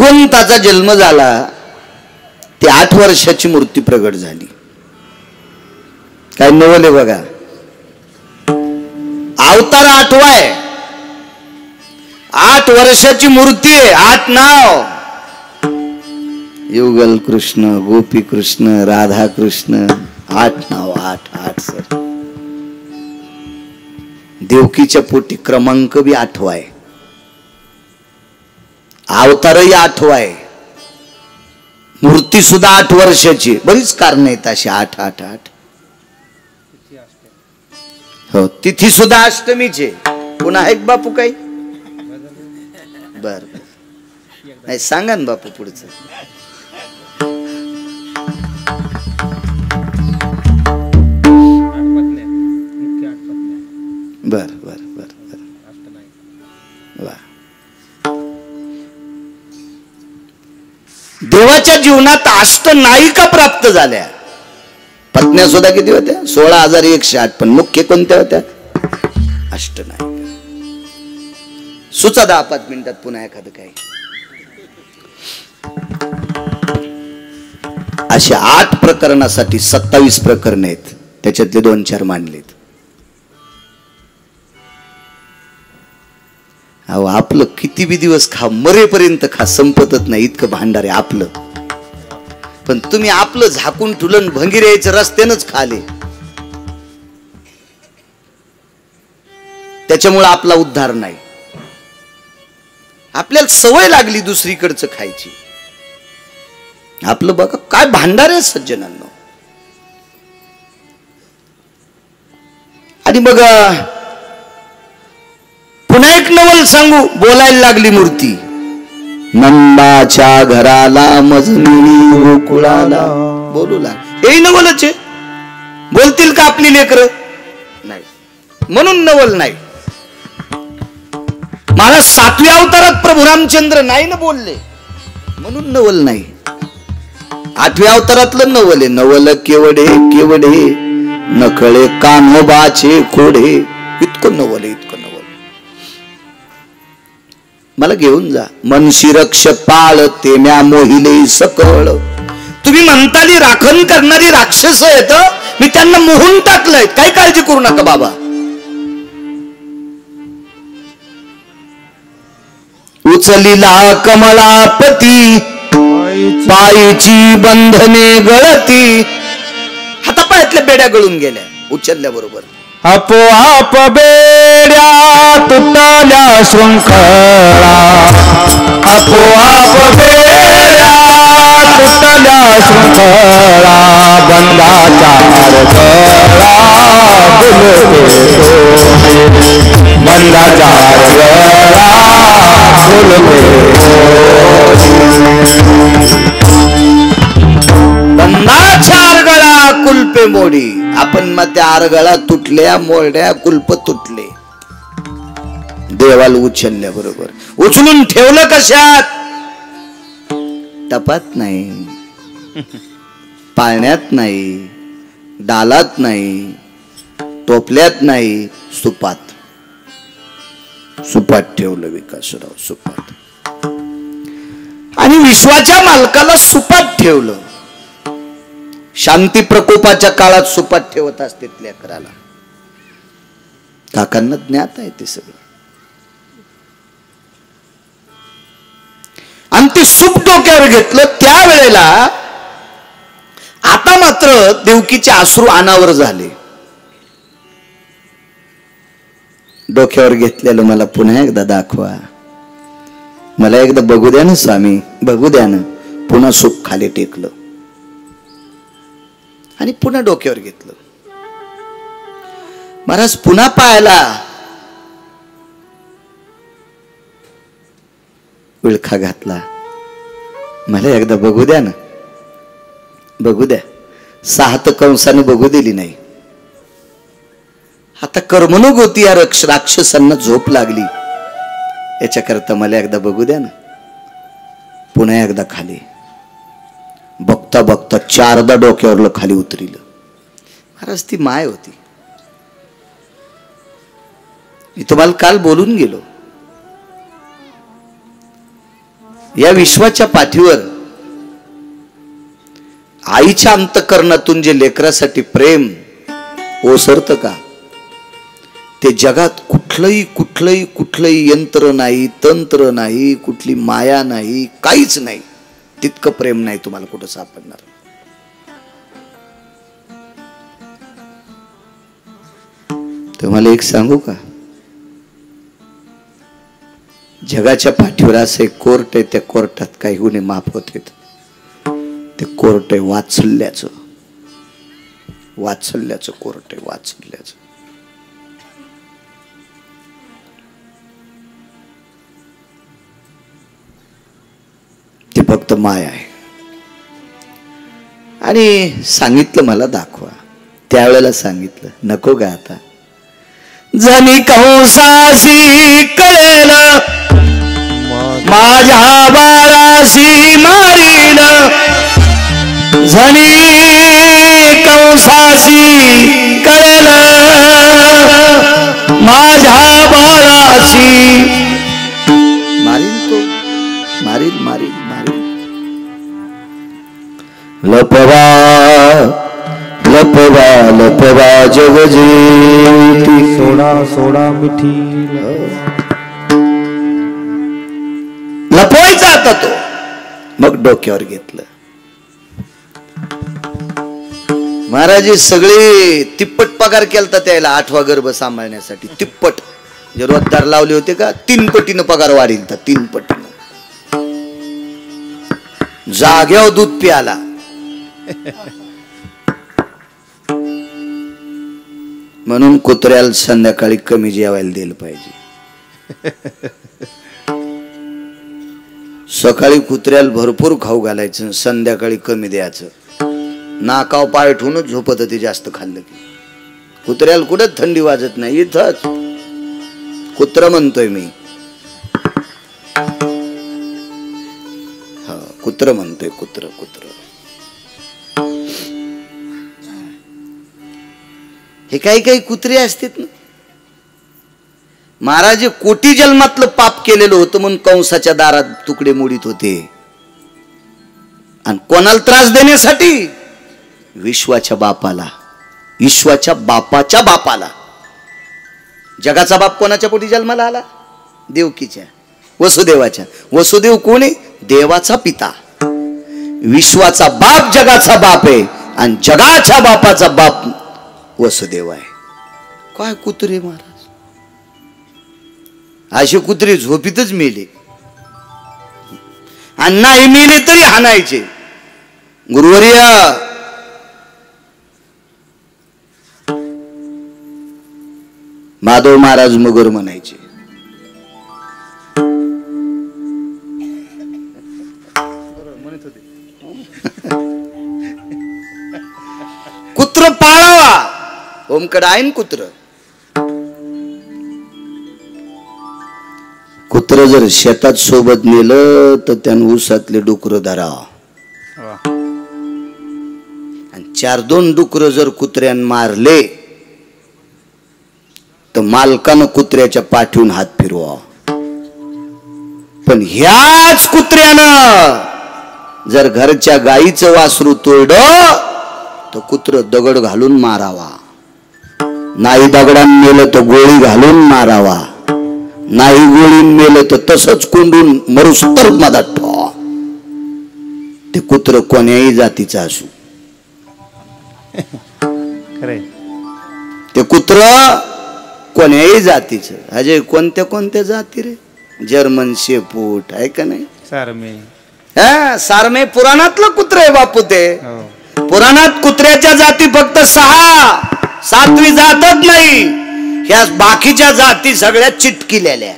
भगवंताचा जन्म झाला ती 8 वर्षाची मूर्ती प्रगट झाली. काय नवले बघा, अवतार 8वा आहे, 8 वर्षाची मूर्ती आहे, 8 नाव, युगल कृष्ण, गोपी कृष्ण, राधा कृष्ण, 8 नाव, 8 सर. देवकीच्या पोटी क्रमांक बी 8वा आहे, अवतारही 8वा आहे, मूर्ती सुद्धा 8 वर्षाची. बरीच कारण आहेत अशी 8. हो, तिथी सुद्धा अष्टमीचे. पुन्हा आहे बापू काही? बर नाही सांगा ना बापू पुढचं. बर बर बर बर वा. देवाच्या जीवनात अष्टनायिका प्राप्त झाल्या. पत्न्या सुद्धा किती होत्या? 16,108. पण मुख्य कोणत्या होत्या? अष्टनायिका. सुचा 10-5 मिनिटात पुन्हा एखादं काय. अशी 8 प्रकरणासाठी 27 प्रकरण आहेत, त्याच्यातले 2-4 मांडलेत. अहो आपलं किती बी दिवस खा, मरेपर्यंत खा, संपतच नाही इतकं भांडार आहे आपलं. पण तुम्ही आपलं झाकून ठुलन भंगीर यायचं रस्त्यानंच खाले, त्याच्यामुळे आपला उद्धार नाही. आपल्याला सवय लागली दुसरीकडचं खायची. आपलं बघा काय भांडार आहे सज्जनांनो. आणि बघा पुन्हा एक नवल सांगू. बोलायला लागली मूर्ती. नंदाच्या घराला मजनी गोकुळाला बोलू लाग. हे नवलच आहे. बोलतील का आपली लेकरं? नाही, म्हणून नवल नाही. मला 7व्या अवतारात प्रभू रामचंद्र नाही ना बोलले, म्हणून नवल नाही. 8व्या अवतारातलं नवल आहे. नवल केवढे केवढे नकळे कान्होबाचे खोडे. इतकं नवल आहे, इतकं नवल. मला घेऊन जा. मनशी रक्ष पाळ तेम्या मोहिले सकळ. तुम्ही म्हणताली राखण करणारी राक्षस आहेत, मी त्यांना मोहून टाकलंय. काही काळजी करू नका बाबा. उचलिला कमलापती पायची बंधने गळती. हातापायातल्या बेड्या गळून गेल्या उचलल्या बरोबर. आपोआप बेड्या तुटल्या शृंखला. आपोआप बेड्या तुटल्या शृंखला. बंदाचा गळा बोलते बंदाचा गळा बंदाच्या आरगळा कुलपे मोडी. आपण मग त्या आरगळा तुटल्या, मोरड्या, कुलप तुटले. देवाला उचलल्या बरोबर. उचलून ठेवलं कशात? टपात नाही, पाळण्यात नाही, डालात नाही, टोपल्यात नाही, सुपात. सुपात ठेवलं विकासराव, सुपात. आणि विश्वाच्या मालकाला सुपात ठेवलं. शांती प्रकोपाच्या काळात सुपात ठेवत असते लेकराला. काकांना ज्ञात आहे ते सगळं. आणि ते सूप डोक्यावर घेतलं त्यावेळेला. आता मात्र देवकीचे अश्रू अनावर झाले. डोक्यावर घेतलेलं मला पुन्हा एकदा दाखवा, मला एकदा बघू द्या ना स्वामी, बघू द्या ना. पुन्हा सूप खाली टेकलं आणि पुन्हा डोक्यावर घेतलं. महाराज पुन्हा पायाला विळखा घातला. मला एकदा बघू द्या ना, बघू द्या. 6 कंसाने बघू दिली नाही. आता कर्मणूक होती, या राक्षसांना झोप लागली. याच्याकरता मला एकदा बघू द्या ना. पुन्हा एकदा खाली. बघता बघता 4दा डोक्यावरलं खाली उतरिलं. महाराज ती माय होती. मी तुम्हाला काल बोलून गेलो. या विश्वाच्या पाठीवर आईच्या अंतःकरणातून जे लेकरासाठी प्रेम ओसरतं का, ते जगात कुठलंही यंत्र नाही, तंत्र नाही, कुठली माया नाही, काहीच नाही, तितकं प्रेम नाही तुम्हाला कुठं सापडणार. तुम्हाला एक सांगू का, जगाच्या पाठीवर असं एक कोर्ट आहे, त्या कोर्टात काही गुन्हे माफ होते. ते कोर्ट आहे वात्सल्याचं कोर्ट आहे, वात्सल्याचं. ते फक्त माया आहे. आणि सांगितलं मला दाखवा, त्यावेळेला सांगितलं नको का आता. जणी कंसासी कळेल माझ्या बाळाशी मारील, जणी कंसासी कळेल माझ्या बाळाशी मारील, तो मारील मारील मारील. लपवा लपवा लपवा जगजेती, सोडा सोडा मिठी. लपवायचा आता तो. मग डोक्यावर घेतलं. महाराज सगळे तिप्पट पगार केलता त्याला 8वा गर्भ सांभाळण्यासाठी. तिप्पट जे रोजदार लावले होते का, 3 पटीनं पगार वाढील, 3 पटीनं. जाग्यावर दूध प्याला. म्हणून कुत्र्याला संध्याकाळी कमी जेवायला दिलं पाहिजे. सकाळी कुत्र्याला भरपूर खाऊ घालायचं, संध्याकाळी कमी द्यायचं. नाकाव पाय ठेवूनच झोपत ते जास्त खाल्लं की. कुत्र्याला कुठं थंडी वाजत नाही, इथंच. कुत्र म्हणतोय मी, हा कुत्र म्हणतोय, कुत्र कुत्र. हे काही काही कुत्रे असतात ना. महाराज कोटी जन्मातलं पाप केलेलं होतं म्हणून कंसाच्या दारात तुकडे मोडीत होते. आणि कोणाला त्रास देण्यासाठी? विश्वाच्या बापाला, विश्वाच्या बापाच्या बापाला. जगाचा बाप कोणाच्या पोटी जन्माला आला? देवकीच्या, वसुदेवाच्या. वसुदेव कोण आहे? देवाचा पिता. विश्वाचा बाप जगाचा बाप आहे आणि जगाच्या बापाचा बाप वसुदेव आहे. काय कुत्रे महाराज, असे कुत्रे झोपीतच मेले. आणि नाही मेले तरी हाणायचे. गुरुवर्या माधव महाराज मगर म्हणायचे. कुत्र पाळावा. ओमकडे आहे ना कुत्र. कुत्र जर शेतात सोबत नेलं तर त्यानं ऊसातले डुकर धरा. आणि 4-2 डुकर जर कुत्र्यान मारले तर मालकानं कुत्र्याच्या पाठीवून हात फिरवा. पण ह्याच कुत्र्यानं जर घरच्या गाईचं वासरू तोडलं तर कुत्र दगड घालून मारावा. नाही दगडान मेलं तर गोळी घालून मारावा. नाही गोळी मेलं तर तसंच कोंडून मरुस्तर मधात ठेवा. ते कुत्र कोण्याही जातीचं असू. ते कुत्र कोण्याही जातीचं. अजय कोणत्या कोणत्या जाती रे? जर्मन शेपूट आहे का नाही? सारमे. हा सारमे पुराणातलं कुत्र आहे बापू. ते पुराणात कुत्र्याच्या जाती फक्त 6, 7वी जातच नाही. ह्या बाकीच्या जाती सगळ्या चिटकिलेल्या.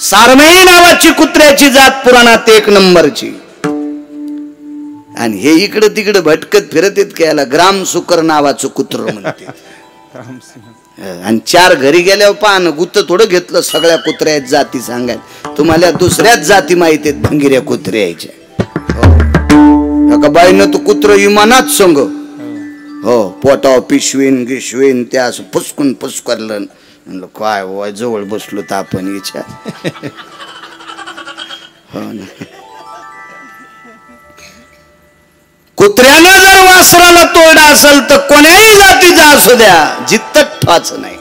सारमेई नावाची कुत्र्याची जात पुराणात 1 नंबरची. आणि हे इकडे तिकडे भटकत फिरत येत की याला ग्राम सुकर नावाचं कुत्र म्हणते. आणि 4 घरी गेल्यावर पाहणं गुत्त थोडं घेतलं सगळ्या कुत्र्या जाती सांगायला. तुम्हाला दुसऱ्याच जाती माहिती आहेत भंगिऱ्या कुत्र्याच्या. एका बाईनं तो कुत्र इमानात संग हो पोटाव पिशवीन गिशवीन त्या असं फुसकून फुसकरलं. म्हणलं काय जवळ बसलो तर आपण इच्छा. हो ना. कुत्र्यानं जर वासराला तोडा असेल तर कोण्याही जातीचा असू द्या, जित्त ठोच नाही.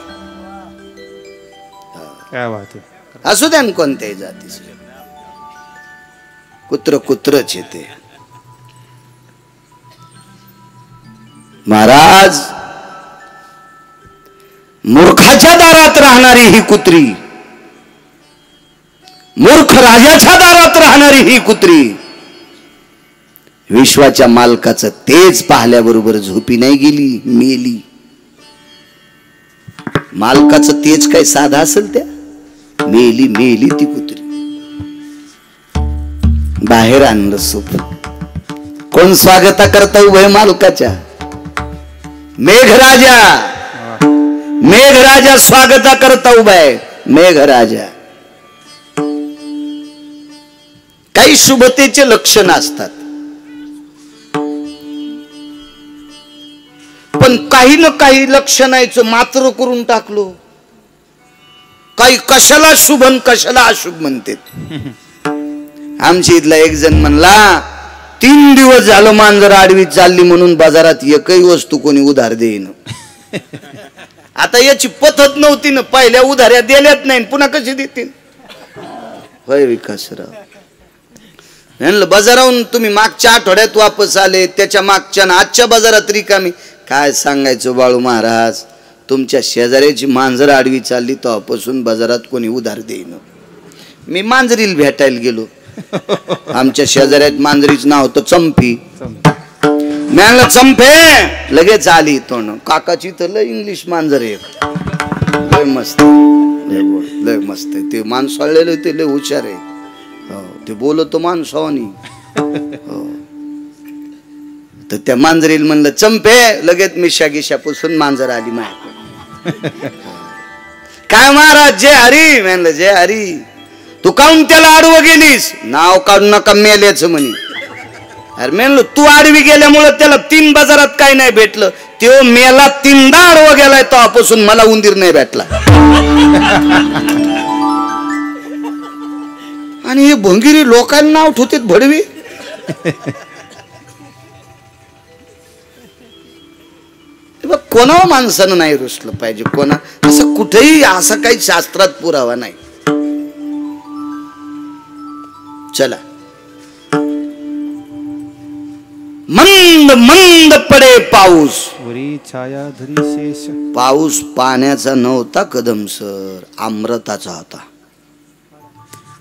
काय बात आहे. असू द्या कोणत्याही जातीच, कुत्र कुत्रच येते. महाराज, मूर्खाच्या दारात राहणारी ही कुत्री, मूर्ख राजाच्या दारात राहणारी ही कुत्री, विश्वाच्या मालकाचं तेज पाहिल्याबरोबर झोपी नाही गेली, मेली. मालकाचं तेज काय साधा असेल त्या, मेली मेली ती कुत्री. बाहेर आणलं सूप. कोण स्वागता करता उभय मालकाच्या? मेघराजा, मेघराजा स्वागता करता उभाय. मेघराजा. काही शुभतेचे लक्षण असतात, पण काही ना काही लक्षणाचं मात्र करून टाकलो. काही कशाला शुभ कशाला अशुभ म्हणतात. आमच्या इथला एक जण म्हणला, 3 दिवस झालं मांजर आडवी चालली म्हणून बाजारात एकही वस्तू कोणी उधार देईन. आता याची पद्धत नव्हती ना, पहिल्या उधाऱ्या दिल्यात नाही, पुन्हा कशी देतील? होय विकासराव. म्हणलं बाजाराहून तुम्ही मागच्या आठवड्यात वापस आले, त्याच्या मागच्या आजच्या बाजारात रिकामी. काय सांगायचं बाळू महाराज, तुमच्या शेजाऱ्याची मांजर आडवी चालली तेव्हापासून बाजारात कोणी उधार देईन. मी मांजरीला भेटायला गेलो. आमच्या शेजाऱ्यात मांजरीच नाव होतं चंपी. मी म्हणलं चंपे, लगेच आली तोंड. काकाची तर लय इंग्लिश मांजर आहे, लय मस्त, लय मस्त आहे. ते माणसाळलेलं ते लय हुशार आहे. हो, ते बोलतो माणसावानी. हो. तर त्या मांजरीला म्हणलं चंपे, लगेच मिशा गिशा पुसून मांजर आली माझ्याकडे. काय महाराज, जय हरी. म्हणलं जय हरी. तू काऊन त्याला आडवं गेलीस? नाव काढू नका मेल्याचं म्हणे. अरे म्हणलं तू आडवी गेल्यामुळे त्याला 3 बाजारात काही नाही भेटलं, तो मेला 3दा आडवं गेलाय तेव्हापासून मला उंदीर नाही भेटला. आणि हे भंगिरी लोकांना नाव ठेवतात भडवी. कोणावर माणसानं नाही रुसलं पाहिजे, कोणा असं कुठेही असा काही शास्त्रात पुरावा नाही. चला. मंद मंद पडे पाऊस, वरी छाया धरी शेष. पाऊस पाण्याचा नव्हता कदम सर, अमृताचा होता.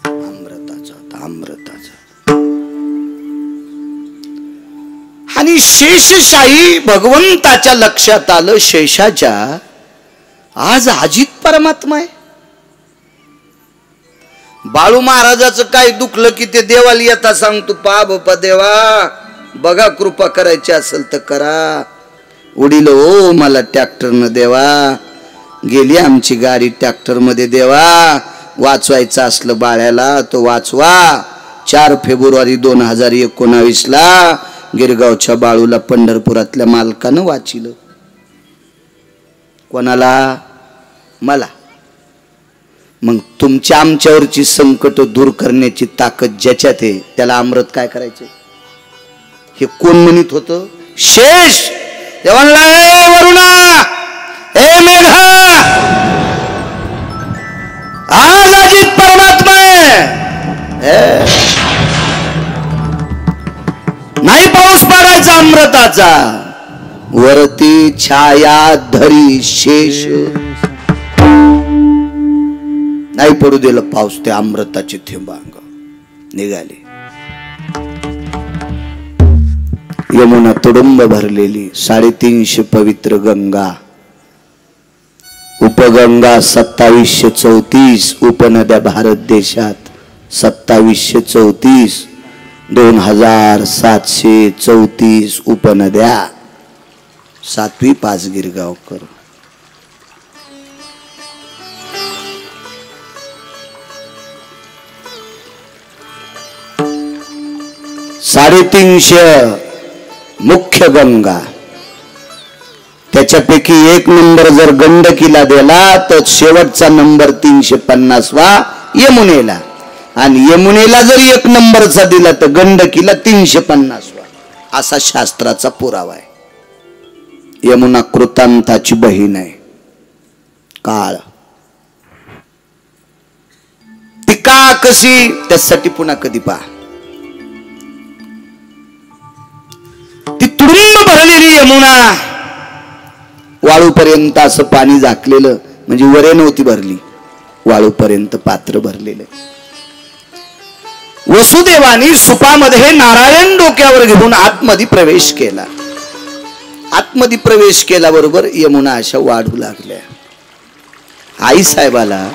अमृताचा होता, अमृताचा. आणि शेषशाही भगवंताच्या लक्षात आलं, शेषाच्या आज अजित परमात्मा आहे. बाळू महाराजाचं काय दुखलं की ते देवाला येता सांगतो, पा बापा देवा, बघा कृपा करायची असेल तर करा. उडील ओ मला ट्रॅक्टरनं देवा, गेली आमची गाडी ट्रॅक्टर मध्ये देवा. वाचवायचं असलं बाळ्याला तो वाचवा. 4 फेब्रुवारी 2019 गिरगावच्या बाळूला पंढरपुरातल्या मालकानं वाचिलं. कोणाला? मला. मग तुमच्या आमच्यावरची संकट दूर करण्याची ताकद ज्याच्यात आहे त्याला अमृत काय करायचे? हे कोण म्हणत होतं? शेष. देवांना ए वरुणा, ए मेघा, आज अजित परमात्मा आहे. नाही पाऊस पडायचा अमृताचा, वरती छाया धरी शेष. नाही पडू दिलं पाऊस, ते अमृताचे थेंबांग निघाले. यमुना तुडुंब भरलेली, 350 पवित्र गंगा, उपगंगा 2734, उपनद्या भारत देशात 2734, 2734 उपनद्या, 7वी 5 गिरगावकर. ,350 मुख्य गंगा, त्याच्यापैकी 1 नंबर जर गंडकीला दिला तर शेवटचा नंबर 350वा यमुनेला. आणि यमुनेला जर 1 नंबरचा दिला तर गंडकीला 350 असा शास्त्राचा पुरावा आहे. यमुना कृतांताची बहीण आहे. काळ ती का कशी त्यासाठी पुन्हा कधी पहा. ती तुडुंब भरलेली यमुना, वाळूपर्यंत असं पाणी झाकलेलं, म्हणजे वरे नव्हती भरली, वाळूपर्यंत पात्र भरलेलं. वसुदेवानी सुपामध्ये नारायण डोक्यावर घेऊन आतमध्ये प्रवेश केला. आतमध्ये प्रवेश केल्याबरोबर यमुना अशा वाढू लागल्या. आई साहेबाला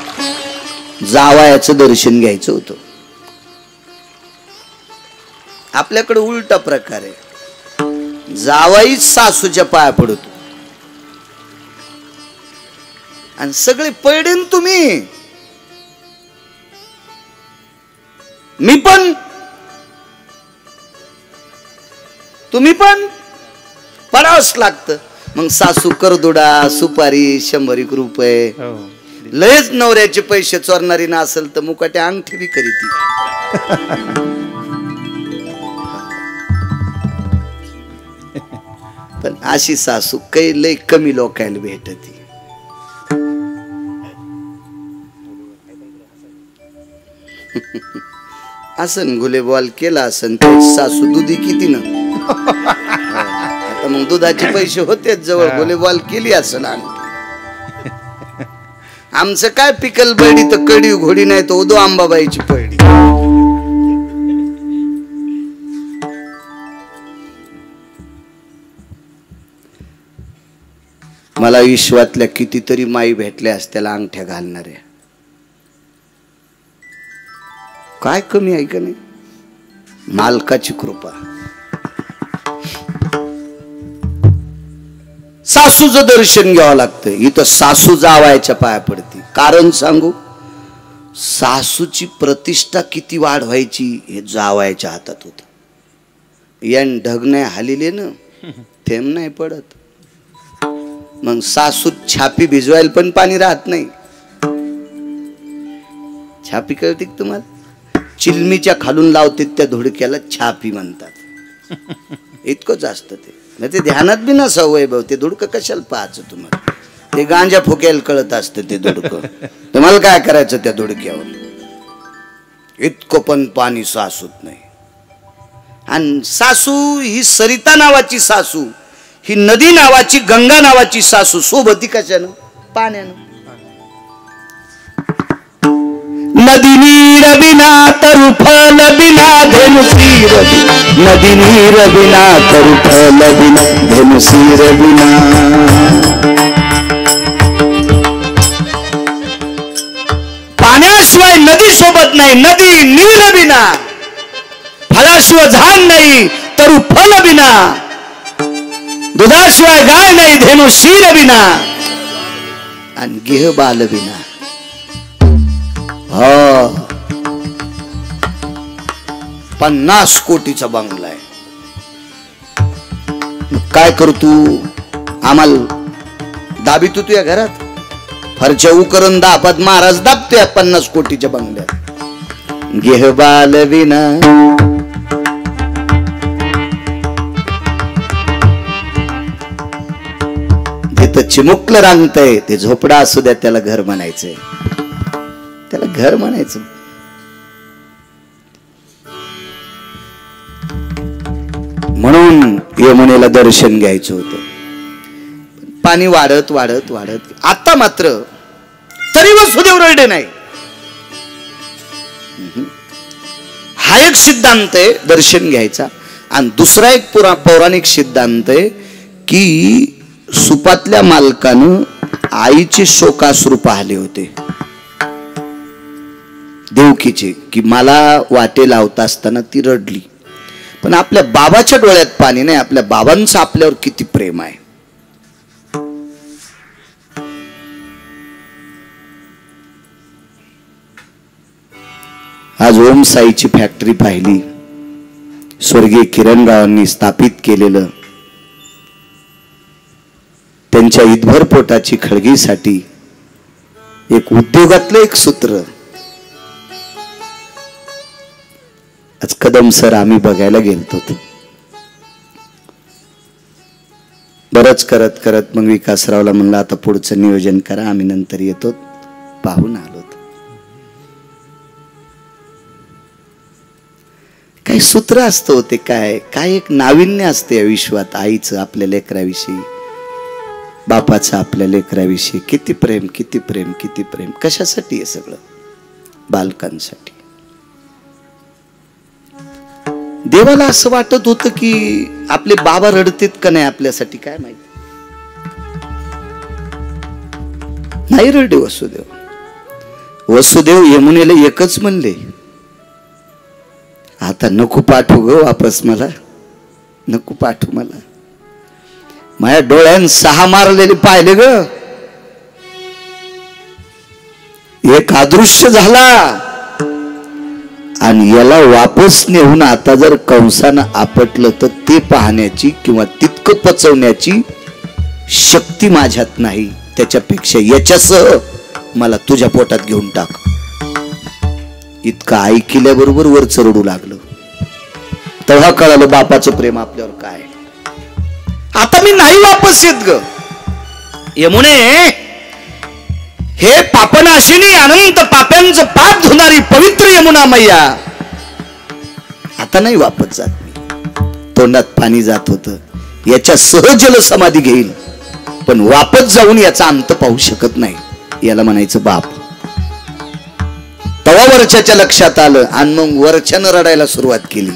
जावयाचं दर्शन घ्यायचं होतं. आपल्याकडे उलटा प्रकार आहे. जावाईच सासूच्या पाया पडतो आणि सगळे पडीन तुम्ही. मी पण, तुम्ही पण पडावंच लागतं. मग सासू करदुडा, सुपारी 100 रुपये, लयच नवऱ्याचे पैसे चोरणारी ना असेल तर मुकाट्या अंगठी बी करीती. पण अशी सासू काही लय कमी लोकायला भेटती. असन गुलेबॉल केला असन सासू दुधी किती ना. आता मग दुधाचे पैसे होतेच जवळ, गुलेबॉल केली असन. आमचं काय पिकल बळडी तर कडी घोडी नाही तर उदो अंबाबाईची पळडी. मला विश्वातल्या कितीतरी माई भेटल्या असत्याला अंगठ्या घालणाऱ्या. काय कमी आहे का नाही, मालकाची कृपा. सासूचं दर्शन घ्यावं लागतं. इथं सासू जावायच्या पाया पडती. कारण सांगू, सासूची प्रतिष्ठा किती वाढवायची हे जावायच्या हातात होत. यान ढग नाही हालिले ना, थेंब नाही पडत. मग सासू छापी भिजवायला पण पाणी राहत नाही. छापी कळते तुम्हाला? चिलमीच्या खालून लावते त्या धुडक्याला छापी म्हणतात. इतकं जास्त ते ते ध्यानात बी नसावं वैभव. ते धुडकं कशाला पाहायचं तुम्हाला? ते गांजा फुक्याला कळत असतं ते धुडकं. तुम्हाला काय करायचं त्या धुडक्यावर? इतकं पण पाणी सासूत नाही. आणि सासू ही सरिता नावाची सासू, ही नदी नावाची, गंगा नावाची सासू सोबती कशानं? पाण्यानं. नदी नीर बिना तरु फल बिना धेनुसीर बिना, नदी नीर बिना तरु फल बिना धेनुसीर बिना. पाण्याशिवाय नदी सोबत नाही. नदी नीर बिना, फळाशिवाय झाड नाही, तरु फल बिना, दुधाशिवाय गाय नाही, धेनुसीर बिना, आणि गेह बाल बिना. 50 कोटीचा बंगला आहे. काय करू तू? आम्हाला दाबी तू तुझ्या घरात फरच्या उकरून दापात महाराज दाबतोय 50 कोटीच्या बंगल्यात. गेह बाल विना, जिथं चिमुकलं रांगतय ते झोपडा असू द्या, त्याला घर म्हणायचंय. त्याला घर म्हणायचं. म्हणून यमुनेला दर्शन घ्यायचं होतं. पाणी वाढत वाढत वाढत आता मात्र तरी वसुदेव रडले नाही. हा एक सिद्धांत आहे दर्शन घ्यायचा. आणि दुसरा एक पौराणिक सिद्धांत आहे की सुपातल्या मालकानं आईचे शोकाश्रू पाहिले होते देवकीचे, की मला वाटे लावता असताना ती रडली. पण आपल्या बाबाच्या डोळ्यात पाणी नाही. आपल्या बाबांचं आपल्यावर किती प्रेम आहे. आज ओम साईची फॅक्टरी पाहिली, स्वर्गीय किरणरावांनी स्थापित केलेलं. त्यांच्या ईदभर पोटाची खळगीसाठी एक उद्योगातलं एक सूत्र, आज कदम सर आम्ही बघायला गेलतो. बरंच करत करत मग विकासरावला म्हणलं आता पुढचं नियोजन करा, आम्ही नंतर येतो. पाहून आलो. काही सूत्र असतं होते, काय काय एक नाविन्य असते या विश्वात. आईचं आपल्या लेकराविषयी, बापाचं आपल्या लेकराविषयी किती प्रेम, किती प्रेम, किती प्रेम. कशासाठी हे सगळं? बालकांसाठी. देवाला असं वाटत होतं की आपले बाबा रडतेत का नाही आपल्यासाठी, काय माहिती. नाही रडे वसुदेव. वसुदेव यमुनेला एकच म्हणले, आता नको पाठवू ग वापस मला, नको पाठवू मला. माझ्या डोळ्यान 6 मारलेले पाहिले ग. एक अदृश्य झाला आणि याला वापस नेऊन आता जर कंसानं आपटलं तर ते पाहण्याची किंवा तितकं पचवण्याची शक्ती माझ्यात नाही. त्याच्यापेक्षा याच्यासह मला तुझ्या पोटात घेऊन टाक. इतकं ऐकल्याबरोबर वर चरडू लागलं. तेव्हा कळालं बापाचं प्रेम आपल्यावर काय. आता मी नाही वापस येत ग यमुने. हे पापनाशिनी अनंत पाप्यांचं पाप धुणारी पवित्र यमुना मैया, आता नाही वापस जात मी. तोंडात पाणी जात होतं. याच्या सहजल समाधी घेईल, पण वापस जाऊन याचा अंत पाहू शकत नाही. याला म्हणायचं बाप. तवा वर्षाच्या लक्षात आलं आणि मग वर्षानं रडायला सुरुवात केली.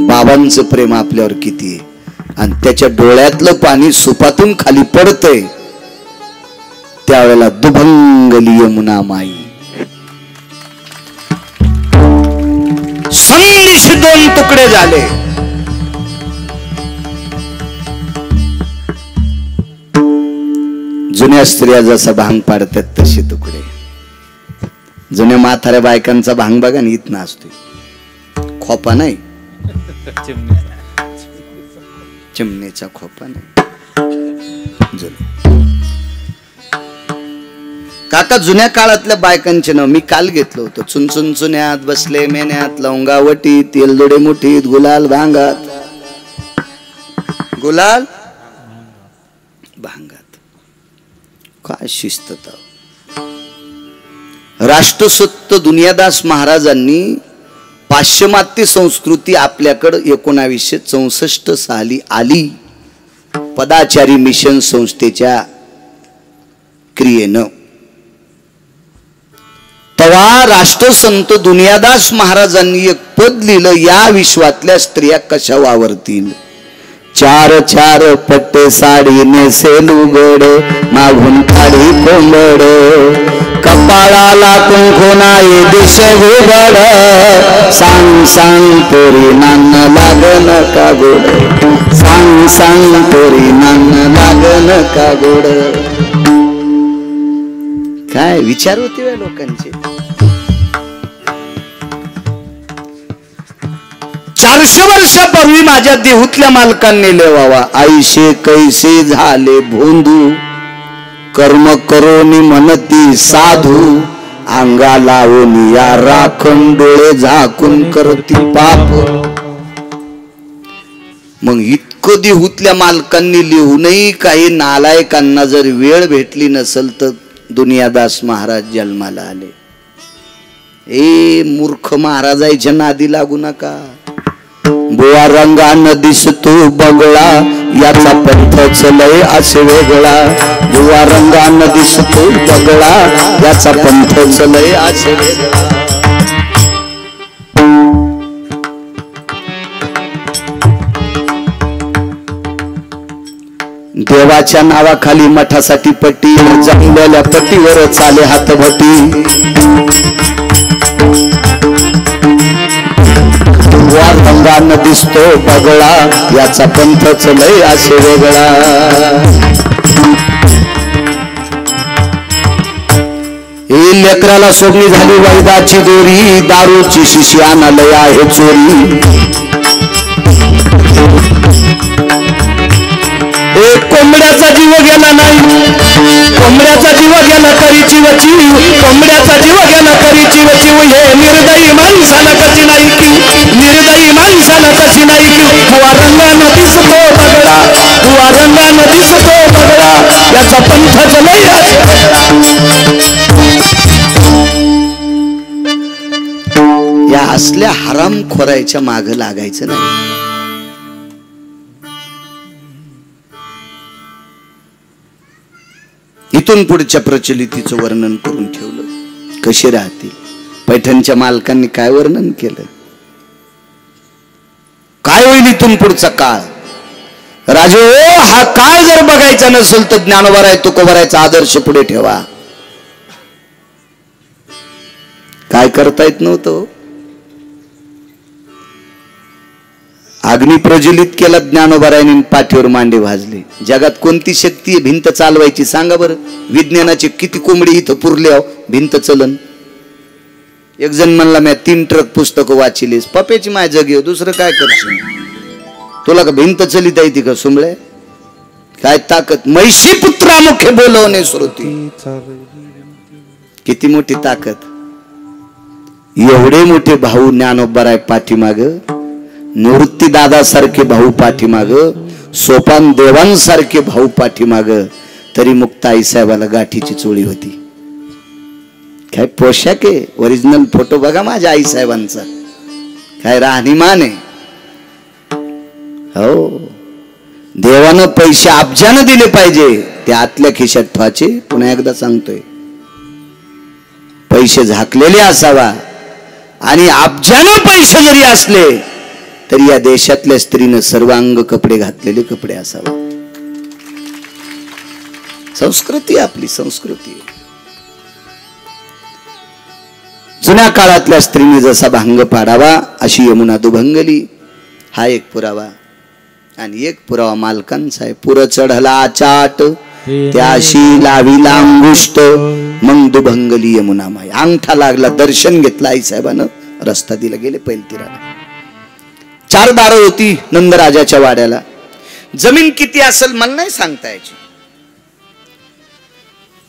बाबांचं प्रेम आपल्यावर किती आहे आणि त्याच्या डोळ्यातलं पाणी सुपातून खाली पडतंय. त्यावेळेला दुभंगली यमुना माई. संदेश 2 तुकडे झाले. जुन्या स्त्रिया जसा भांग पाडतात तसे तुकडे. जुन्या म्हाताऱ्या बायकांचा भांग बघा ना, इथं असतो. खोपा नाही, चिमणीचा खोपा नाही. काका जुन्या काळातल्या बायकांचे नाव मी काल घेतलं होतं. चुनचुन चुन्यात बसले मेन्यात, लवंगावटीत, तेलदोडे मुठीत, गुलाल भांगात. गुलाल भांगात. काय शिस्त. राष्ट्रसत्त दुनियादास महाराजांनी पाश्चिमात्य संस्कृती आपल्याकडे 1964 साली आली. पदाचारी मिशन संस्थेच्या क्रियेनं. तेव्हा राष्ट्रसंत दुनियादास महाराजांनी एक पद लिहिलं, या विश्वातल्या स्त्रिया कशा वावरतील. 4 पट्टे साडी नेसेल उघड, मागून काढी कोंबड, कपाळाला कुंकू नाही दिशे उघड, सांग सांग पोरी नान लागन का गोड, सांग सांग पोरी नान लागन का गोड. काय विचार होते वे लोकांचे. 400 वर्षापूर्वी माझ्या देहूतल्या मालकांनी लेवावा. आईशे कैसे झाले भोंदू, कर्म करोनी म्हणती साधू, अंगा लावून या राखण डोळे झाकून करती पाप. मग इतकं देहूतल्या मालकांनी लिहूनही काही नालायकांना जर वेळ भेटली नसेल तर दुनियादास महाराज जन्माला आले. ए मूर्ख महाराजाच्या नादी लागू नका. बुवा रंगानं दिसतो बगळा, याचा पंथच लय असे वेगळा. बुवा रंगानं दिसतो बगळा, याचा पंथच लय असे वेगळा. देवाच्या नावाखाली मठासाठी पट्टी, जमलेल्या पट्टीवर चाले हातभटी. रंगानं दिसतो बगळा, याचा पंथच लय असे वेगळा. ही लेकराला सोडणी झाली वैदाची दोरी, दारूची शिशी आणालय आहे चोरी. कोंबड्याचा जीव गेला नाही, कोंबड्याचा जीव गेला तरी चिवची, कोंबड्याचा जीव गेला तरी चिवची. हे निर्दयी माणसाला कशी नाही की, असल्या हरामखोराच्या माग लागायचं नाही. इथून पुढच्या प्रचलितीचं वर्णन करून ठेवलं. कसे राहतील पैठणच्या मालकांनी काय वर्णन केलं, काय होईल इथून पुढचा काळ. राजे हा काळ जर बघायचा नसेल तर ज्ञानोबा तुकोबारायचा आदर्श पुढे ठेवा. काय करता येत नव्हतं. अग्नी प्रज्वलित केला ज्ञानोबारायांनी, पाठीवर मांडे भाजले. जगात कोणती शक्ती आहे भिंत चालवायची सांगा बरं. विज्ञानाचे किती कोंबडी इथं पुरले भिंत चलन. एक जण म्हणला मी 3 ट्रक पुस्तकं वाचिलीस. पप्याची माय जगी दुसरं काय करशील. तुला का भिंत चलित आहे ती का सुमळे. काय ताकद. महिषी पुत्रा मुखे बोलवणे श्रुती. किती मोठी ताकद. एवढे मोठे भाऊ ज्ञानोबाराय पाठीमाग, निवृत्ती दादा सारखे भाऊ पाठीमाग, सोपान देवांसारखे भाऊ पाठीमाग, तरी मुक्त आई साहेबाला गाठीची चोळी होती. काय पोशाख आहे. ओरिजिनल फोटो बघा माझ्या आई साहेबांचा. काय राहणीमान आहे. हो देवानं पैसे अब्जानं दिले पाहिजे, ते आतल्या खिशात ठेवायचे. पुन्हा एकदा सांगतोय पैसे झाकलेले असावा. आणि अब्जानं पैसे जरी असले तरी या देशातल्या स्त्रीनं सर्वांग कपडे घातलेले कपडे असावा. संस्कृती आपली संस्कृती. जुन्या काळातल्या स्त्रीने जसा भांग पाडावा अशी यमुना दुभंगली. हा एक पुरावा. आणि एक पुरावा मालकांचा आहे. पुर चढला चाट त्याशी लाविला अंगुष्ट, मग दुभंगली यमुना माय. अंगठा लागला. दर्शन घेतलं आई साहेबानं. रस्ता दिला. गेले पैलतीराला. 4 दारं होती नंदराजाच्या वाड्याला. जमीन किती असेल मला नाही सांगता यायची,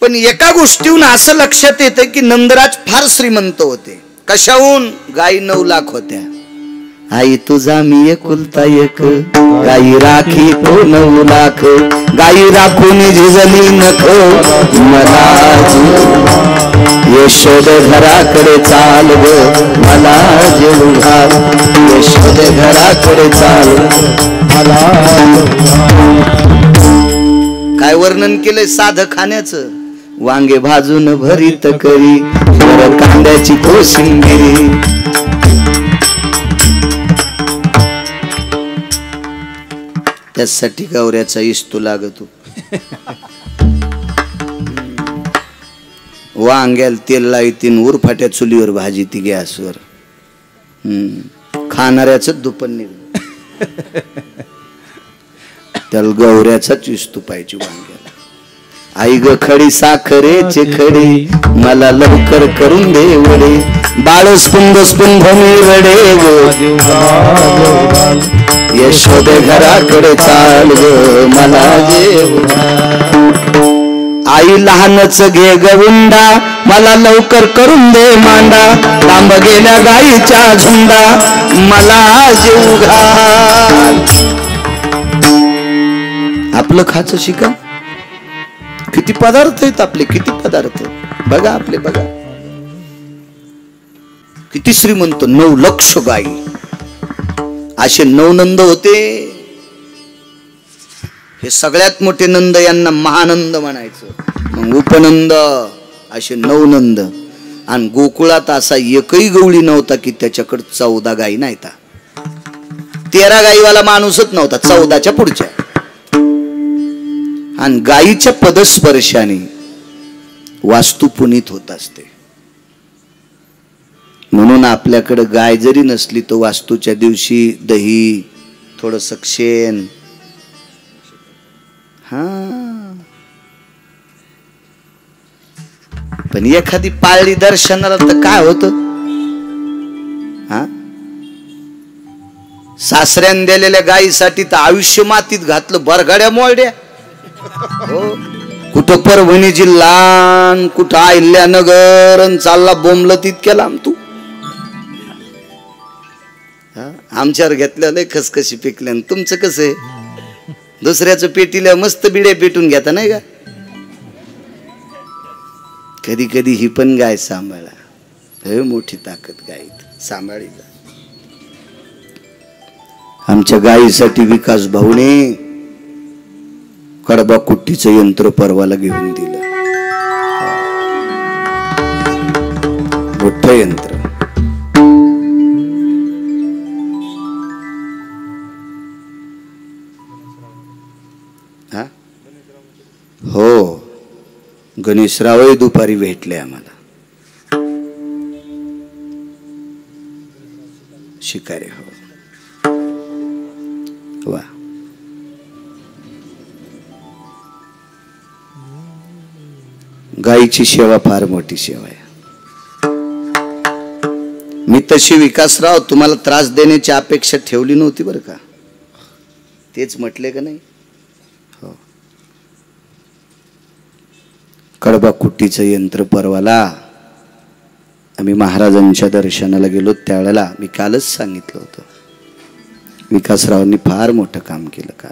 पण एका गोष्टीहून असं लक्षात येतं की नंदराज फार श्रीमंत होते. कशाहून. गाई 9 लाख होत्या. आई तुझा मी एकुलता एक, गाई राखी तो 9 लाख. गाई राखून झिजली नख मला. यशोद घराकडे चाल ग मला जेवू घाल. यशोद घराकडे चाल मला. काय वर्णन केलंय साधं खाण्याचं. वांगे भाजून भरीत करी, कांद्याची कोशिंबिरी. त्यासाठी गवऱ्याचा इस्तू लागतो. वांग्याला तेल लाईतीन, उरफाट्या चुलीवर भाजी ती गॅसवर. खाणाऱ्याच दुपण निघ. त्याला गवऱ्याचाच इस्तू पाहिजे वांग्याला. आई ग खडी साखरेचे खडे, मला लवकर करून दे वडे. बाळस कुंद स्कुंभ मी रडे ग. यशोदे घराकडे चाल ग मला जेवू. आई लहानच घे गवुंडा, मला लवकर करून दे मांडा. लांब गेल्या गाईच्या झुंडा, मला जेवू घाल. आपलं खाचं शिका. किती पदार्थ आहेत आपले, किती पदार्थ बघा आपले. बघा किती श्रीमंत. 9 लक्ष गाई. असे 9 नंद होते. हे सगळ्यात मोठे नंद यांना महानंद म्हणायचं. मग उपनंद असे 9 नंद. आणि गोकुळात असा एकही गवळी नव्हता की त्याच्याकडे 14 गायी नाहीता. 13 गाईवाला माणूसच नव्हता. 14च्या पुढच्या. आणि गायीच्या पदस्पर्शाने वास्तू पुनीत होत असते. म्हणून आपल्याकडे गाय जरी नसली तो वास्तूच्या दिवशी दही, थोडंस शेण. हा पण एखादी पाळली दर्शनाला तर काय होत. हा सासऱ्याने दिलेल्या गायीसाठी तर आयुष्य मातीत घातलं. बरगड्या मोळड्या. हो कुठं परभणी जिल्हा, कुठं अहिल्यानगर, चालला बोंबलं तितक्या लांब तू. आमच्यावर घेतल्या लय खसखशी पिकल्या. तुमचं कसं आहे. दुसऱ्याचं पेटीला मस्त बिड्या पेटून घेता नाही का. कधी कधी ही पण गाय सांभाळा. मोठी ताकद गायीत सांभाळी. आमच्या गायीसाठी विकास भाऊने कडबा कुट्टीचं यंत्र परवाला घेऊन दिलं. मोठं यंत्र. हो, गणेशरावही दुपारी भेटले आम्हाला. शिकारे. हो वा. गायीची सेवा फार मोठी सेवा आहे. मी तशी विकासराव तुम्हाला त्रास देण्याची अपेक्षा ठेवली नव्हती बरं का. तेच म्हटले का नाही. हो. कडबा कुट्टीचं यंत्र परवाला आम्ही महाराजांच्या दर्शनाला गेलो त्यावेळेला मी कालच सांगितलं होतं विकासरावांनी फार मोठं काम केलं काल.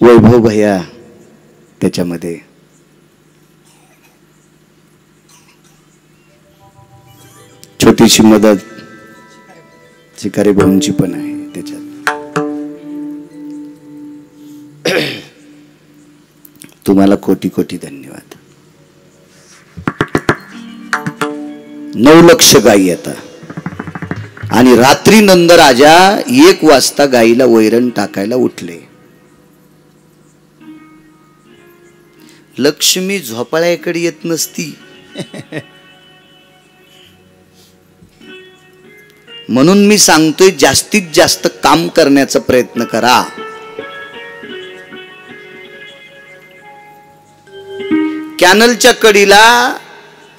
वैभव भैया त्याच्यामध्ये छोटीशी मदत शिकारी भाऊंची पण आहे त्याच्यात. तुम्हाला कोटी कोटी धन्यवाद. 9 लक्ष गायी आता आणि रात्री नंदराजा 1 वाजता गायीला वैरण टाकायला उठले. लक्ष्मी झोपाळ्याकडे येत नसती म्हणून मी सांगतोय जास्तीत जास्त काम करण्याचा प्रयत्न करा. कॅनलच्या कडीला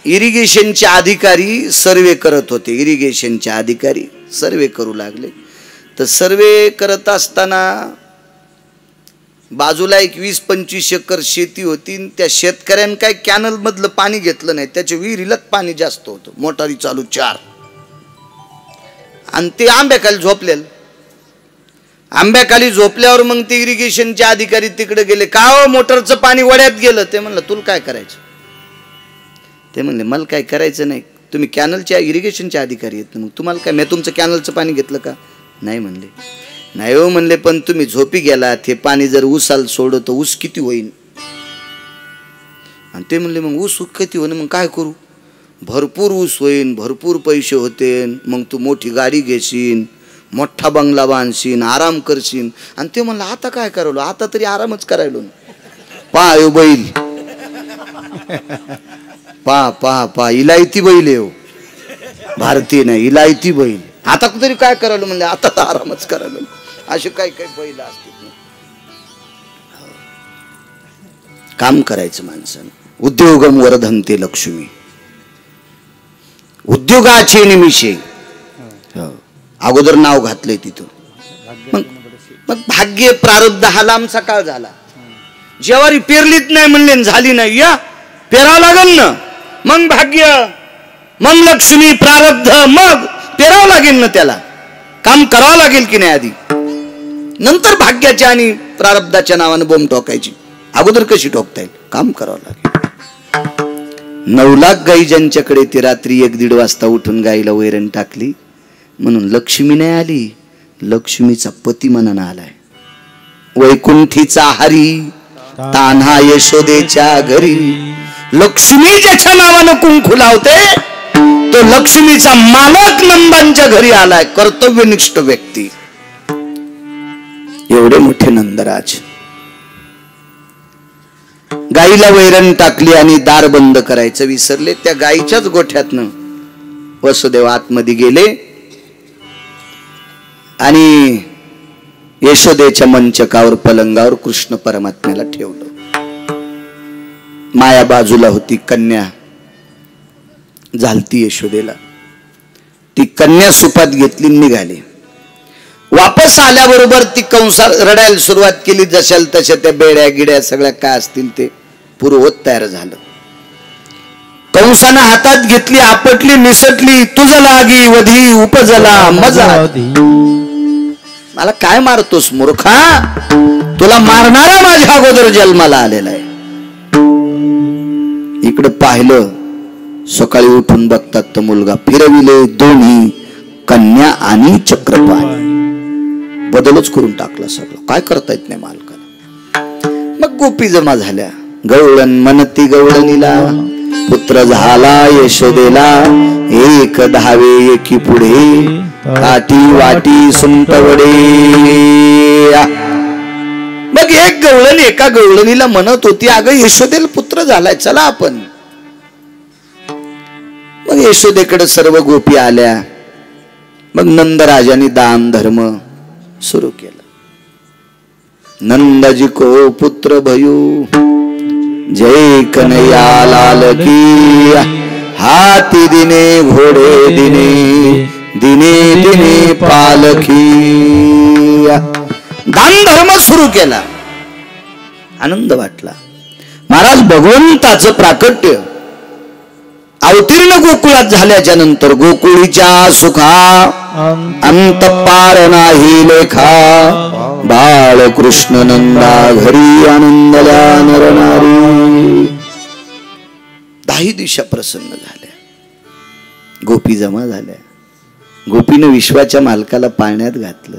इरिगेशनचे अधिकारी सर्वे करत होते. इरिगेशनचे अधिकारी सर्वे करू लागले. तर सर्वे करत असताना बाजूला एक 20-25 एकर शेती होती. त्या शेतकऱ्यानं काय कॅनल मधलं पाणी घेतलं नाही. त्याच्या विहिरीलाच पाणी जास्त होतं. मोटारी चालू 4 आणि ते आंब्याखाली झोपलेलं. आंब्याखाली झोपल्यावर मग ते इरिगेशनचे अधिकारी तिकडे गेले. का हो मोटरचं पाणी वड्यात गेलं. ते म्हणलं तुला काय करायचं. ते म्हणले मला काय करायचं नाही. तुम्ही कॅनलच्या इरिगेशनचे अधिकारी आहेत मग तुम्हाला काय. मी तुमचं कॅनलचं पाणी घेतलं का. नाही म्हणले. नाही हो म्हणले पण तुम्ही झोपी गेलात. हे पाणी जर ऊसाला सोडलं तर ऊस किती होईल. आणि ते म्हणले मग ऊस किती होईल. मग काय करू. भरपूर ऊस होईन. भरपूर पैसे होते. मग तू मोठी गाडी घेशील. मोठा बंगला बांधशील. आराम करशील. आणि ते म्हणलं आता काय करायलो. आता तरी आरामच करायलो. पहा बैल पहा इलायती बैल आहे हो. भारतीय नाही इलायती बैल. आता तरी काय करायलो म्हणले. आता तर आरामच करायलो. असे काही काही बैल असतील. काम करायचं माणसानं. उद्योगम वर्धन्ते लक्ष्मी. उद्योगाचे निमिषे. अगोदर नाव घातलंय तिथं. मग भाग्य प्रारब्ध हा लांब सकाळ झाला. ज्वारी पेरलीच नाही म्हणले झाली नाही. या पेरावं लागेल ना. मग भाग्य मग लक्ष्मी प्रारब्ध मग पेरावं लागेल ना. त्याला काम करावं लागेल की नाही आधी. नंतर भाग्याच्या आणि प्रारब्धाच्या नावानं बोंब ठोकायची. अगोदर कशी ठोकता येईल. काम करावं लागेल. 9 लाख गाई ज्यांच्याकडे ती रात्री 1-1.5 वाजता उठून गाईला वैरण टाकली म्हणून लक्ष्मी नाही आली. लक्ष्मीचा पती मनानं आलाय. वैकुंठीचा हरी तान्हा यशोदेच्या घरी. लक्ष्मी ज्याच्या नावानं कुंकू लावते तो लक्ष्मीचा मालक नंदांच्या घरी आलाय. कर्तव्यनिष्ठ व्यक्ती. एवढे मोठे नंदराज. गाईला वैरण टाकली आणि दार बंद करायचं विसरले. त्या गाईच्याच गोठ्यातनं वसुदेव आतमध्ये गेले आणि यशोदेच्या मंचकावर पलंगावर कृष्ण परमात्म्याला ठेवलं. माया बाजूला होती. कन्या झालती यशोदेला. ती कन्या सुपात घेतली निघाली. वापस आल्याबरोबर ती कंसात रडायला सुरुवात केली. जशाल तशा त्या बेड्या गिड्या सगळ्या काय असतील ते पूर्ववत तयार झालं. कंसानं हातात घेतली. आपटली निसटली. तुझ लागी वधी उपजला मजा. मला काय मारतोस मूर्खा. तुला मारणारा माझ्या अगोदर जन्माला आलेला आहे. इकडे पाहिलं. सकाळी उठून बघतात तो मुलगा. फिरविले दोन्ही कन्या आणि चक्रपाणी बदलच करून टाकला सगळं. काय करता येत नाही मालकाला. मग गोपी जमा झाल्या. गवळण म्हणती गवळणीला, पुत्र झाला यशोदेला, एक धावे एकी पुढे, काठी वाटी सुंटवडे. मग एक गवळण एका गवळणीला म्हणत होती, अगं यशोदेला पुत्र झालाय, चला आपण. मग यशोदेकडे सर्व गोपी आल्या. मग नंदराजांनी दान धर्म सुरू केला. नंदजी को पुत्र भयू, जय कन्हैया लाल की, हाती दिने घोडे दिने, दिने दिने पालखी. दान धर्म सुरू केला. आनंद वाटला. महाराज भगवंताचं प्राकट्य अवतीर्ण गोकुळात झाल्याच्या नंतर गोकुळीच्या सुखा अंत पार नाही लेखा, बाळकृष्ण नंदा घरी आनंदल्या नरनारी. 10 दिशा प्रसन्न झाल्या. गोपी जमा झाल्या. गोपीनं विश्वाच्या मालकाला पाळण्यात घातलं.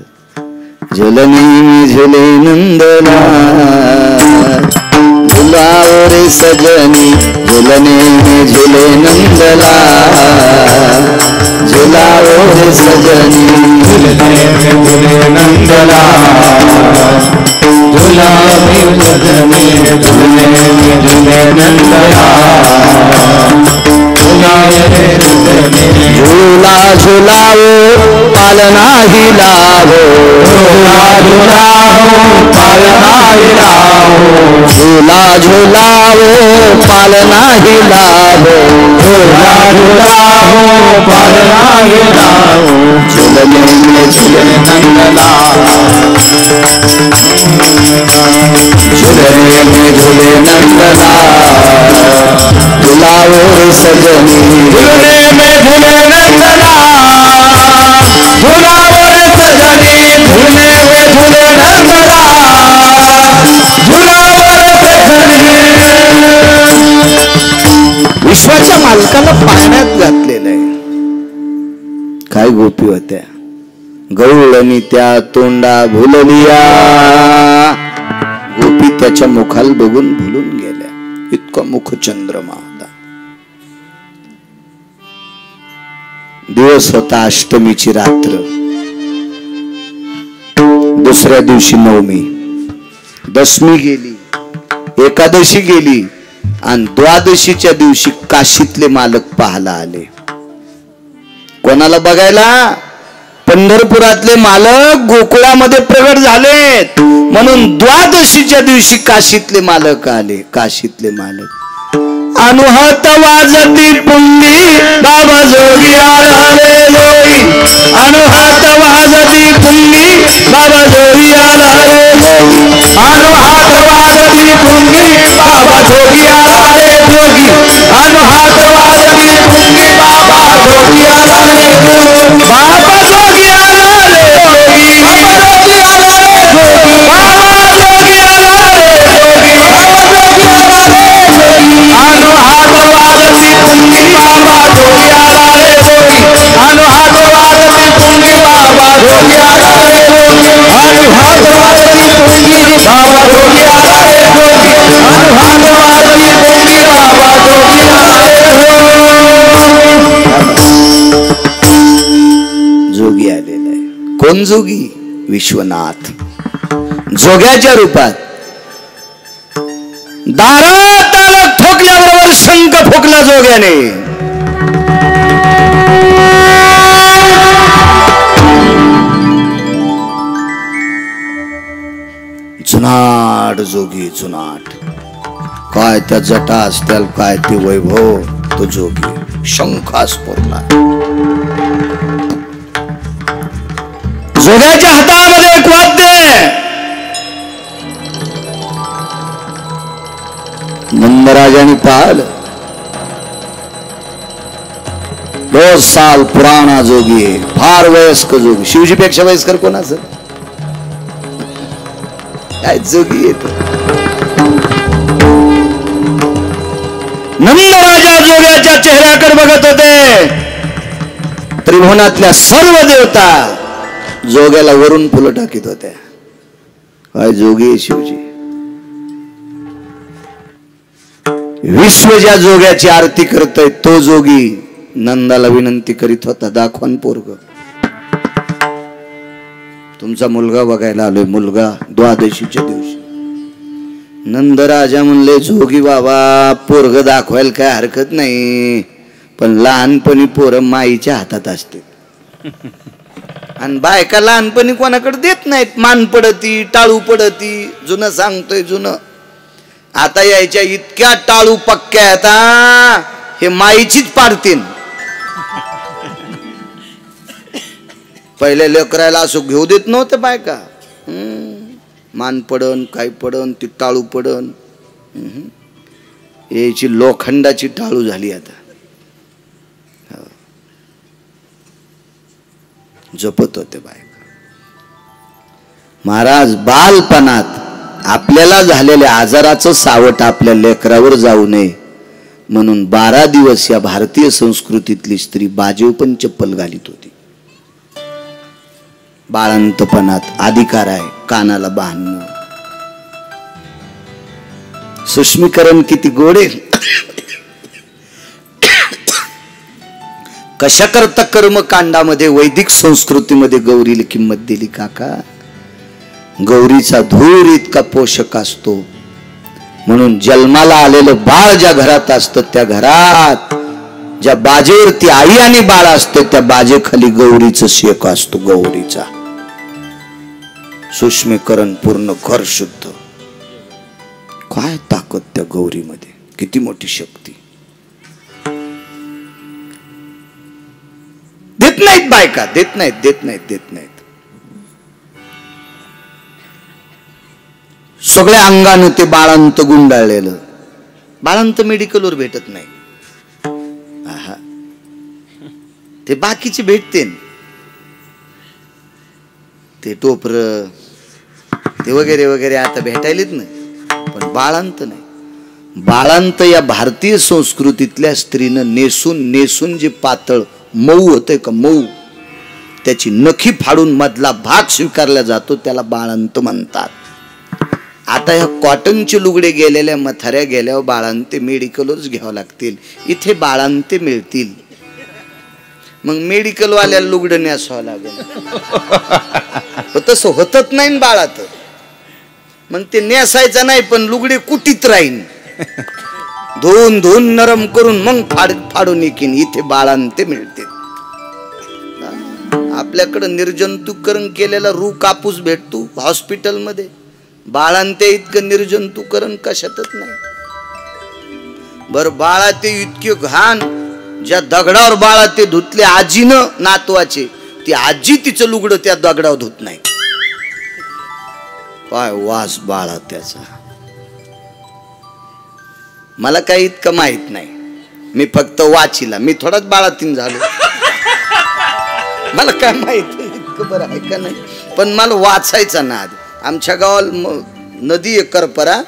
झुलने झुले नंदला, झुलाओ रे सजनी, झुलने झुले नंदला, झुलाओ रे सजनी, झुलने झुले नंदला, झुलाओ रे सजनी, झुलने झुले नंदला, झूला झुलाओ पालना ही लावो, झूला झुलाओ पालना ही लावो, झूला झुलाओ पालना ही लावो, झूला झुलाओ पालना ही लावो, झुलने में झुले नंदला, झुलने में झुले नंदला, झुलाओ रे सजनी, झुलने में झुले नंदला, झुलाओ रे सजनी, झुलने में झुले नंदला, झुलाओ रे सजनी. विश्वाच्या मालकाला पाळण्यात घातलेलं आहे. काय गोपी होत्या. गवळणी त्या तोंडा भुललिया, गोपी त्याच्या मुखाला बघून भुलून गेल्या. इतका मुख चंद्रमा होता. दिवस होता अष्टमीची रात्र. दुसऱ्या दिवशी नवमी, दशमी गेली, एकादशी गेली आणि द्वादशीच्या दिवशी काशीतले मालक पाहायला आले. कोणाला बघायला? पंढरपुरातले मालक गोकुळामध्ये प्रगट झालेत म्हणून द्वादशीच्या दिवशी काशीतले मालक आले. काशीतले मालक अनुहत वाजती पुंगी, बाबा जोगी आले लोई, अनुहत वाजती पुंगी, बाबा जोगी आले लोई, अनुहत वाजती पुंगी, बाबा जोगी आले जोगी, अनुहत वाजती पुंगी, बाबा जोगी आले जोगी, बाबा जोगी आले जोगी, बाबा जोगी आले जोगी, बाबा जोगी आले जोगी, बाबा जोगी आले जोगी, अनुहात वाजती पुंगी, बाबा जोगी आले जोगी, अनुहात वाजती पुंगी, बाबा जोगी आले जोगी, अनुहात वाजती पुंगी, बाबा जोगी आले जोगी, अनुहात वाजती पुंगी, बाबा जोगी आले. जोगी आलेला आहे. कोण जोगी? विश्वनाथ. जोग्याच्या रूपात दारात ठोकल्याबरोबर शंख फुकला जोग्याने. जुनाट जोगी, जुनाट. काय त्या जटा असत्याल, काय ते वैभव. तो जोगी शंखास पुरला. जोग्याच्या हातामध्ये एक वाद्य. नंदराजांनी पाहिलं. 2 साल पुराणा जोगी आहे. फार वयस्क जोगी. शिवजीपेक्षा वयस्कर कोणाचं? काय जोगी येत. नंदराजा जोग्याच्या चेहऱ्याकडे बघत होते. तरी त्रिभुवनातल्या सर्व देवता जोग्याला वरून फुलं टाकीत होत्या. काय जोगी शिवजी. विश्व ज्या जोग्याची आरती करतोय तो जोगी नंदाला विनंती करीत होता, दाखवान पोरग. तुमचा मुलगा बघायला आलोय, मुलगा द्वादशीच्या दिवशी. नंदराजा म्हणले, जोगी बाबा पोरग दाखवायला काय हरकत नाही, पण लहानपणी पोरं माईच्या हातात असते. आणि बायका लहानपणी कोणाकडे देत नाहीत. मान पडती, टाळू पडती. जुनं सांगतोय जुनं. आता यायच्या इतक्या टाळू पक्क्या आता हे माईचीच पाडतील. पहिले लेकरायला असं घेऊ देत नव्हतं बायका. मान पडन, काय पडन, ती टाळू पडन. याची लोखंडाची टाळू झाली आता. जपत होते बायका. महाराज बालपणात आपल्याला झालेल्या आजाराचं सावट आपल्या लेकरावर जाऊ नये म्हणून 12 दिवस या भारतीय संस्कृतीतली स्त्री बाजेव पण चप्पल घालीत होती. बाळंतपणात अधिकार आहे कानाला बांधणं. सुष्मीकरण किती गोडे. कशा करता कर्मकांडामध्ये वैदिक संस्कृतीमध्ये गौरीला किंमत दिली काका. गौरीचा धूर इतका पोषक असतो म्हणून जन्माला आलेलं बाळ ज्या घरात असतं त्या घरात ज्या बाजेवरती आई आणि बाळ असते त्या बाजेखाली गौरीचं शेक असतो. गौरीचा सुष्मीकरण पूर्ण घर शुद्ध. काय ताकद त्या गौरीमध्ये, किती मोठी शक्ती. देत नाहीत बायका, देत नाहीत, देत नाहीत, देत नाहीत. सगळ्या अंगानं ते बाळांत गुंडाळलेलं. बाळांत मेडिकलवर भेटत नाही. आहा, ते बाकीचे भेटते. ते टोपर ते वगैरे वगैरे आता भेटायलेत ना, पण बाळांत नाही. बाळांत या भारतीय संस्कृतीतल्या स्त्रीनं नेसून नेसून जे पातळ मऊ होते का मऊ, त्याची नखी फाडून मधला भाग स्वीकारला जातो, त्याला बाळांत म्हणतात. आता ह्या कॉटनचे लुगडे गेलेल्या मथाऱ्या गेल्यावर बाळांते मेडिकलवरच घ्यावं लागतील. इथे बाळांते मिळतील. मग मेडिकल वाल्याला लुगडं नेसावं लागेल. तसं होतच नाही बाळात. मग ते नेसायचं नाही पण लुगडे कुटीत राहीन. धुवून धुवून नरम करून मग फाडून येईन. इथे बाळांते मिळते. आपल्याकडं निर्जंतुकरण केलेला रू कापूस भेटतो हॉस्पिटलमध्ये. बाळांते इतकं निर्जंतुकरण कशातच नाही. बर बाळा ते इतके घाण, ज्या दगडावर बाळा ते धुतले आजीनं नातवाचे, ती आजी तिचं लुगडं त्या दगडावर धुत नाही. काय वास बाळा त्याचा. मला काही इतकं माहित नाही. मी फक्त वाचिला. मी थोडाच बाळातीन झालो. मला काय माहित इतकं बरं आहे का नाही. पण मला वाचायचा नाद. आमच्या गावाला नदी आहे करपरा,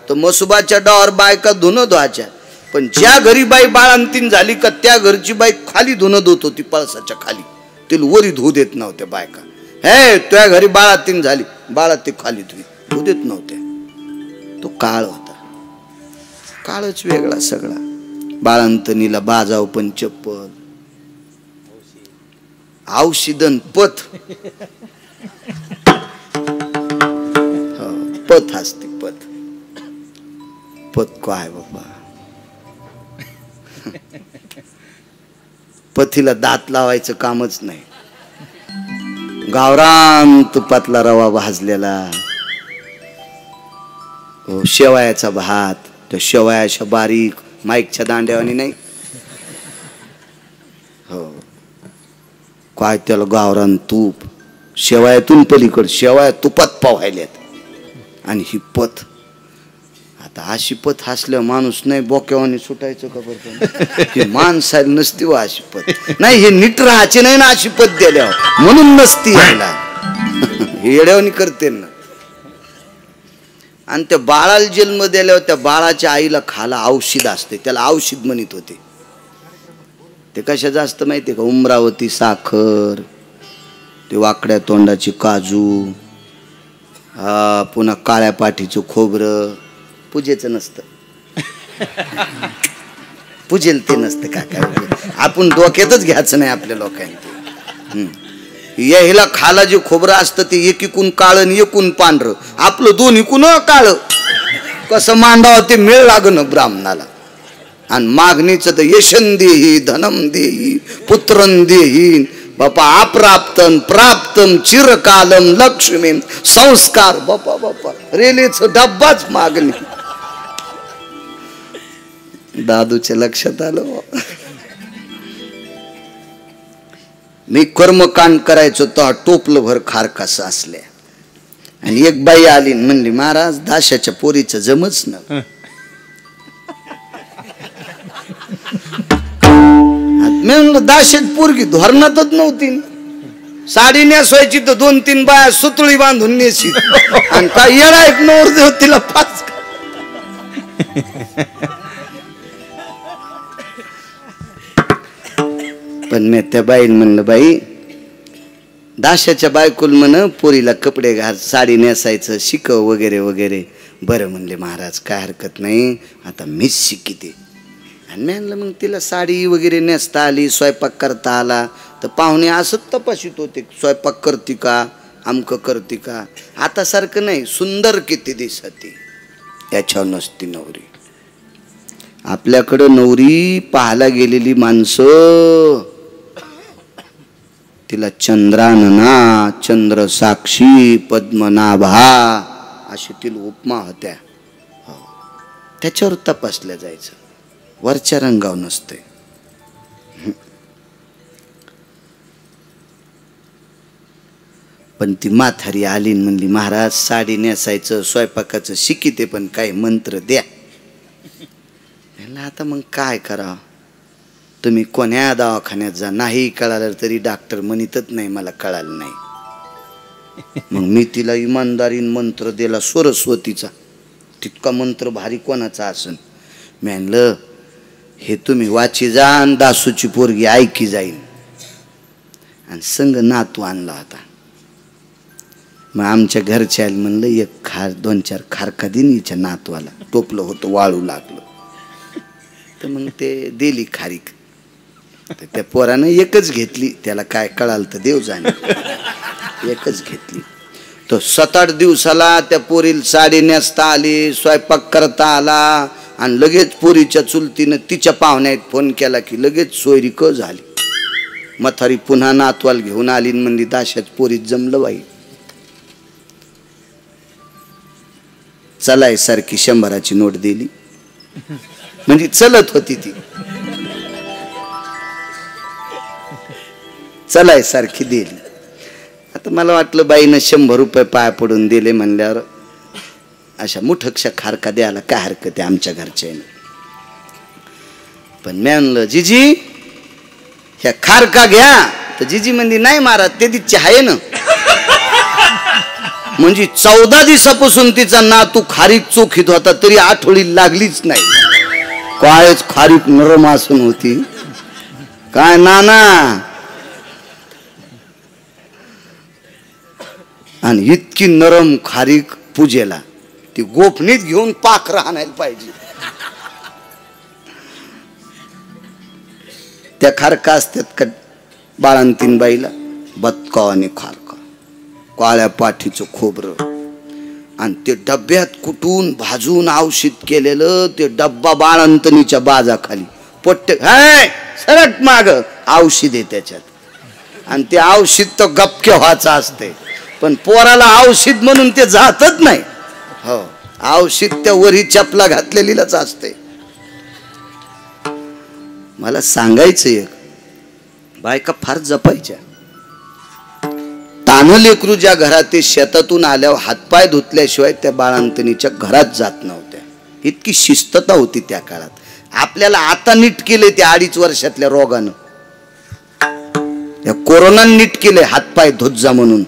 तर मसुबाच्या डावावर बायका धुणं धुवायच्या. पण ज्या घरी बाई बाळांतीन झाली का त्या घरची बाई खाली धुणं धुत होती पळसाच्या खाली. तिला वरी धुऊ देत नव्हत्या बायका. हे त्या घरी बाळातीन झाली, बाळा ते खाली धुऊ देत नव्हत्या. तो काळ होता. काळच वेगळा सगळा. बाळांतनीला बाजाव पण चप्पल, औषधन पथ. पथ असते पथ. पथ काय बाबा. पथीला दात लावायचं कामच नाही. गावरान तुपातला रवा भाजलेला, शेवयाचा भात, त्या शेवया अशा बारीक माईकच्या दांड्यावानी नाही. हो काय त्याला गावरान तूप. शेवयातून पलीकड शेवया तुपात पावायल्यात. आणि ही पथ. आता अशी पथ असल्यावर माणूस नाही बोक्यावानी सुटायचं का बरं. माणसाला नसती व अशी पथ. नाही हे नीट राहायचे नाही ना अशी पथ दिल्यावर, म्हणून नसती यायला. हे येड्यावानी करते ना. आणि त्या बाळाला जन्म दिल्यावर त्या बाळाच्या आईला खाला औषध असते, त्याला औषध म्हणत होते. ते कशा जास्त माहिती का, उमरावती साखर, ते वाकड्या तोंडाची काजू, हा पुन्हा काळ्या पाठीचं खोबरं. पूजेचं नसतं, पूजेल ते नसतं का काय, आपण डोक्यातच घ्यायचं नाही आपल्या लोकांनी. ह्याला खाला जे खोबरं असतं ते एकीकून काळं आणि एकूण पांढरं, आपलं दोन्हीकून काळं. कसं मांडावं ते मेळ लागणं ब्राह्मणाला. आणि मागणीचं तर यशन देही धनम देही पुत्रन देही बापा, अप्राप्तम प्राप्तम चिरकालम लक्ष्मी संस्कार. बापा बापा, रेल्वेचं डब्बाच मागणी. दादूच्या लक्षात आलं, मी कर्मकांड करायचो तर टोपलं भर खार कसं असल्या. आणि एक बाई आली म्हणली, महाराज दाशाच्या पोरीचं जमच ना. मी म्हणलं दाशाची पोरगी धोरणातच नव्हती, साडी नेसवायची तर 2-3 बाया सुतळी बांधून नेसी, आणि काय येडा एक नवरदेव तिला पाच. पण मी त्या बाईन म्हणलं, बाई दाशाच्या बायकुल म्हण पोरीला कपडे घाल, साडी नेसायचं शिकव वगैरे वगैरे. बरं म्हणले महाराज, काय हरकत नाही, आता मीच शिकिते. आणि मी म्हणलं मग तिला साडी वगैरे नेसता आली, स्वयंपाक करता आला, तर पाहुणे असंच तपासित होते, स्वयंपाक करते का, आमकं करते का. आता सारखं नाही, सुंदर किती दिसते, याच्यावर नसती नवरी. आपल्याकडं नवरी पाहायला गेलेली माणसं तिला चंद्रानना, चंद्र साक्षी, पद्मनाभा अशी तिला उपमा होत्या. त्याच्यावर तपासल्या जायचं, वरच्या रंगावर नसते. पण ती म्हातारी आली म्हणली, महाराज साडी नेसायचं स्वयंपाकाचं शिकिते, पण काही मंत्र द्या. आता मग काय करा, तुम्ही कोण्या दवाखान्यात जा, नाही कळालं तरी डॉक्टर म्हणतच नाही मला कळालं नाही. मग मी तिला इमानदारीन मंत्र दिला सरस्वतीचा. तितका मंत्र भारी कोणाचा असन. मी म्हणलं हे तुम्ही वाची जा, आणि दासूची पोरगी ऐकी जाईल. आणि संग नातू आणला होता. मग आमच्या घरच्या म्हणलं एक 2-4 खारका दिन हिच्या नातवाला. टोपलं होतं, वाळू लागलं, तर मग ते दिली खारीक. तर त्या पोरानं एकच घेतली, त्याला काय कळाल तर देव जाणे, एकच घेतली. तो 7-8 दिवसाला त्या पोरीला साडी नेसता आली, स्वयंपाक करता आला, आणि लगेच पोरीच्या चुलतीनं तिच्या पाहुण्यात फोन केला की लगेच सोयरी क झाली. म्हातारी पुन्हा नातवाल घेऊन आली, म्हणली दाशाच पोरीत जमलं बाई. चलाय सारखी 100ची नोट दिली, म्हणजे चलत होती ती, चलाय सारखी दिली. आता मला वाटलं बाईनं 100 रुपये पाया पडून दिले म्हणल्यावर अशा मुठकशा खारका द्यायला काय हरकत आहे आमच्या घरच्याने. पण मी म्हणलं जिजी ह्या खारका घ्या, तर जिजी म्हणली नाही महाराज ते दिच्छा आहे ना. म्हणजे 14 दिवसापासून तिचा नातू खारीक चोखीत होता, तरी आठवडी लागलीच नाही. कायच खारीक नरम असून होती काय नाना. आणि इतकी नरम खारीक पूजेला, ती गोफणीत घेऊन पाखरं आणायला पाहिजे. त्या खारका असतात का बाळंतीन बाईला, बदका आणि खारका, काळ्या पाठीचं खोबरं, आणि ते डब्यात कुटून भाजून औषध केलेलं. ते डब्बा बाळंतणीच्या बाजाखाली पोट्टे सरक माग औषध आहे त्याच्यात. आणि ते औषध तर गपके व्हायचं असते, पण पोराला औषध म्हणून ते जातच नाही. हो, औषध त्या वरी चपला घातलेलीच असते. मला सांगायचं एक, बायका फार जपायच्या. तान्ह लेकरू ज्या घरात ते शेतातून आल्यावर हातपाय धुतल्याशिवाय त्या बाळंतणीच्या घरात जात नव्हत्या. इतकी शिस्तता होती त्या काळात. आपल्याला आता नीट केले त्या 2.5 वर्षातल्या रोगानं, या कोरोनानं नीट केले हातपाय धुत जा म्हणून.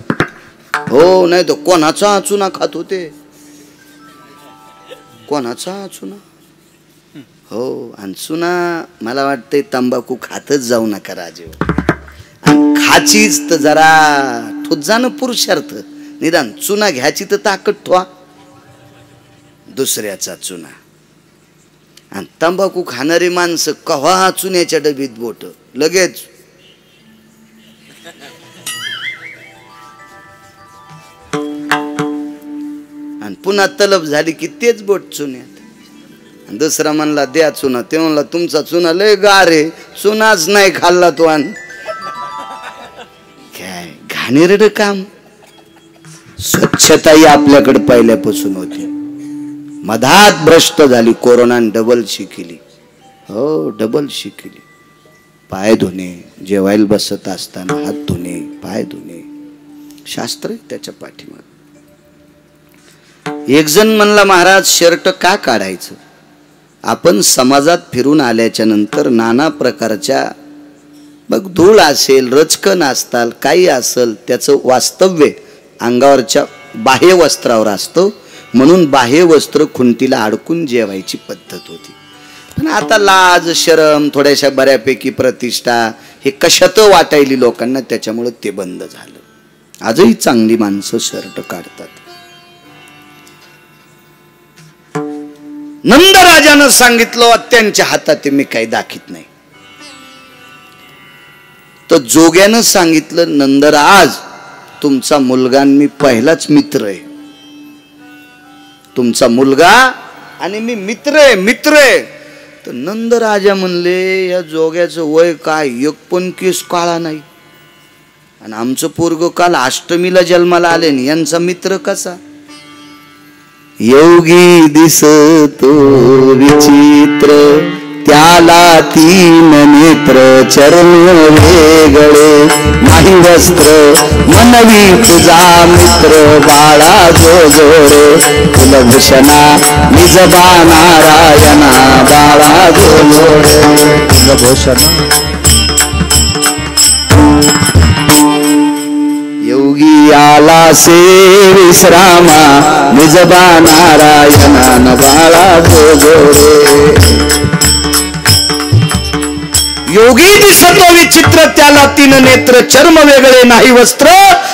हो, नाही तर कोणाचा चुना खात होते, कोणाचा चुना. हो. आणि चुना मला वाटतंय तंबाखू खातच जाऊ नका राजे. आणि खाचीच तर जरा ठोत जाणं पुरुषार्थ. निदान चुना घ्यायची तर ताकद ठेवा. दुसऱ्याचा चुना. आणि तंबाखू खाणारी माणसं कव्हा चुन्याच्या डबीत बोट लगेच. आणि पुन्हा तलब झाली की तेच बोट चुन्यात. दुसरा म्हणला द्या चुना. ते म्हणला तुमचा चुना लय गार आहे, चुनाच नाही खाल्ला तो. आणि काय घाणेरड काम. स्वच्छताही आपल्याकडे पहिल्यापासून होती. मधात भ्रष्ट झाली. कोरोनाने डबल शिकली. हो डबल शिकली. पाय धुणे, जेवायला बसत असताना हात धुणे, पाय धुणे, शास्त्र आहे त्याच्या पाठीमागे. एक जण म्हणला महाराज शर्ट का काढायचं. आपण समाजात फिरून आल्याच्या नंतर नाना प्रकारच्या मग धूळ असेल, रचकन असताल, काही असेल, त्याचं वास्तव्य अंगावरच्या बाह्य वस्त्रावर असतं. म्हणून बाह्य वस्त्र खुंटीला अडकून जेवायची पद्धत होती. पण आता लाज शरम थोड्याशा बऱ्यापैकी प्रतिष्ठा हे कशात वाटायली लोकांना, त्याच्यामुळे ते बंद झालं. आजही चांगली माणसं शर्ट काढतात. नंदराजानं सांगितलं त्यांच्या हातात मी काही दाखीत नाही. तर जोग्यानं सांगितलं नंदराज तुमचा मुलगा आणि मी पहिलाच मित्र आहे. तुमचा मुलगा आणि मी मित्र आहे. तर नंदराजा म्हणले या जोग्याचं वय काय, एक पण केस काळा नाही. आणि आमचं पोरग काल अष्टमीला जन्माला आले ना, यांचा मित्र कसा. योगी दिसतो विचित्र त्याला तीन नेत्र, चरण वेगळे नाही वस्त्र, मनवी तुझा मित्र बाळा जो जोडे, कुलभूषणा निजबा नारायणा बाळा जो जोडे, कुलभूषणा. योगी आला से विश्रामा निजबा नारायणा बाळा जो जोडे. योगी दिसतो विचित्र त्याला तीन नेत्र, चर्म वेगळे नाही वस्त्र,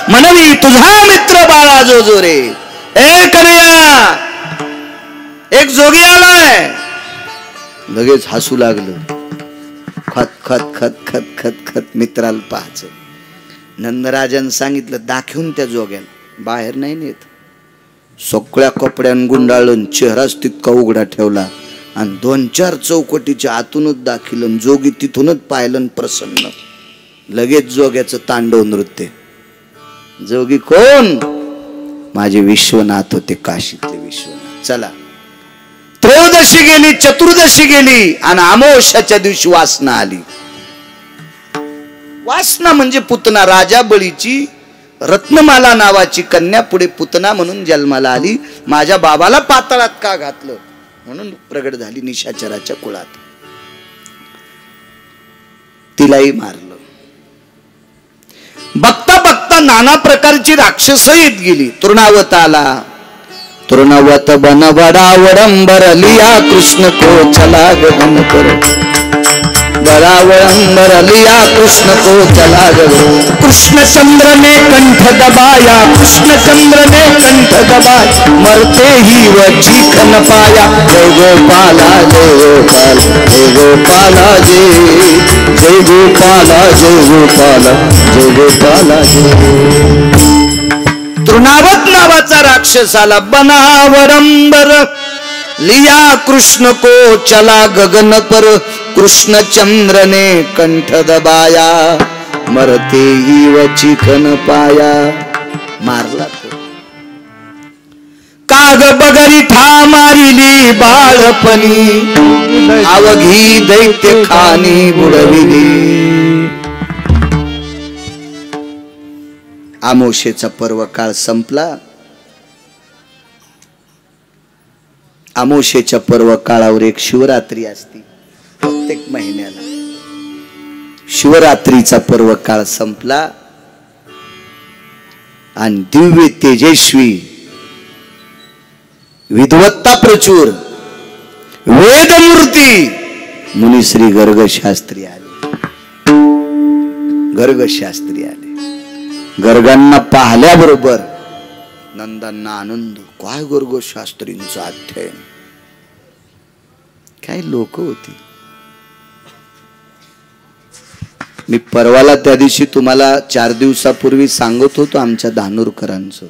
मनवी तुझा मित्र बाळा जो जोरे. ए कन्हैया एक जोगी आलाय. लगेच हसू लागलं. खत खत खत खत खत खत मित्राला पाहायचं. नंदराजन सांगितलं दाखवून त्या जोग्याला. बाहेर नाही नेत. सगळ्या कपड्यान गुंडाळून चेहराच तितका उघडा ठेवला आणि 2-4 चौकटीच्या आतूनच दाखिलं. जोगी तिथूनच पाहिलं प्रसन्न. लगेच जोग्याचं तांडव नृत्य. जोगी कोण. माझे विश्वनाथ होते, काशीतले विश्वनाथ. चला त्रयोदशी गेली, चतुर्दशी गेली आणि अमावस्याच्या दिवशी वासना आली. वासना म्हणजे पुतना. राजा बळीची रत्नमाला नावाची कन्या पुढे पुतना म्हणून जन्माला आली. माझ्या बाबाला पाताळात का घातलं म्हणून प्रगट झाली निशाचराच्या कुळात. तिलाही मारलं. बघता बघता नाना प्रकारची राक्षस येत गेली. तृणावत आला. तृणावत बनवडावडंबर लिया कृष्ण को चला गगन कर. बरावड़ंबर लिया कृष्ण को चला गए. कृष्ण चंद्र ने कंठ दबाया, कृष्ण चंद्र ने कंठ दबाया, मरते ही वह चीख न पाया. जय गोपाला जय गोपाल, जय गोपाला जय गोपाला, जय गोपाला, जय गोपाला जय. तृणावत नावाचा राक्षस आला. बनावडंबर लिया कृष्ण को चला गगन पर. कृष्ण चंद्र ने कंठ दबाया, मरते ही व चिकन पाया. मारला तो. काग बगरी ठा मारिली बाळपणी, अवघी दैत्य खानी बुडविली. आमोशेचा पर्व काळ संपला. आमोशेच्या पर्व काळावर एक शिवरात्री असते प्रत्येक महिन्याला. शिवरात्रीचा पर्व काळ संपला आणि दिव्य तेजस्वी विद्वत्ता प्रचूर वेदमूर्ती मुनिश्री गर्ग शास्त्री आले. गर्ग शास्त्री आले. गर्गांना पाहिल्याबरोबर नंदांना आनंद. काय गर्ग शास्त्रींचं अध्ययन, काय लोक होती. मी परवाला त्या दिवशी तुम्हाला 4 दिवसापूर्वी सांगत होतो आमच्या धानोरकरांचं.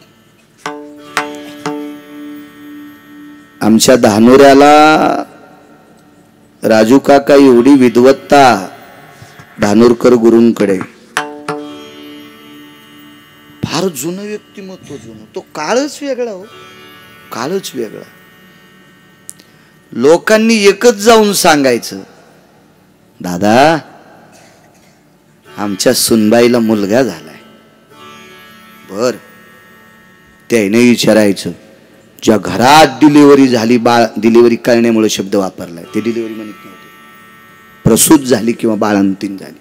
आमच्या धानोऱ्याला राजू काका एवढी विद्वत्ता धानोरकर गुरूंकडे. फार जुनं व्यक्तिमत्व, जुनं. तो काळच वेगळा हो, काळच वेगळा. लोकांनी एकच जाऊन सांगायचं, दादा आमच्या सुनबाईला मुलगा झालाय. बर, त्याने विचारायचं ज्या घरात डिलिव्हरी झाली, बाळ डिलिव्हरी करण्यामुळे शब्द वापरलाय, ते डिलिव्हरी म्हणत नव्हते, प्रसूत झाली किंवा बाळंतीण झाली,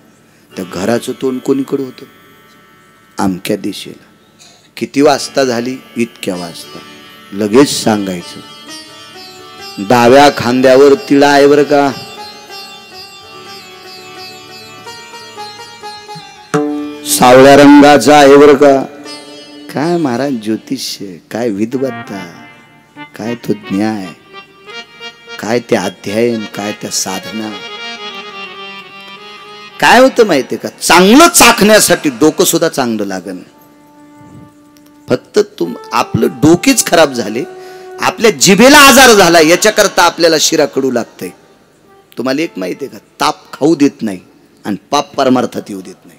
त्या घराचं तोंड कोणीकडे होतं? अमक्या दिशेला. किती वाजता झाली? इतक्या वाजता. लगेच सांगायचं. डाव्या खांद्यावर तिळा आहे बरं का, सावळ्या रंगाचा आहे बरं का. काय महाराज ज्योतिष्य, काय विद्वत्ता, काय तो न्याय, काय ते अध्ययन, काय त्या साधना. काय होतं माहितीये का, चांगलं चाखण्यासाठी डोकं सुद्धा चांगलं लागन. फक्त आपलं डोकेच खराब झाले, आपल्या जिभेला आजार झाला, याच्याकरता आपल्याला शिरा कडू लागतंय. तुम्हाला एक माहितीये का, ताप खाऊ देत नाही आणि पाप परमार्थात येऊ देत नाही.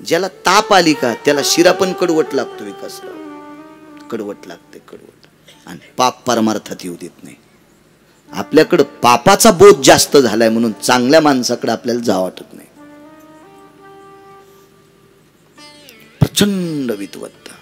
ज्याला ताप आली का त्याला शिरा पण कडवट लागतो. विकासराव, कडवट लागते, कडवट. आणि पाप परमार्थात येऊ देत नाही. आपल्याकडं पापाचा बोध जास्त झालाय म्हणून चांगल्या माणसाकडे आपल्याला जावं वाटत नाही. प्रचंड विद्वत्ता.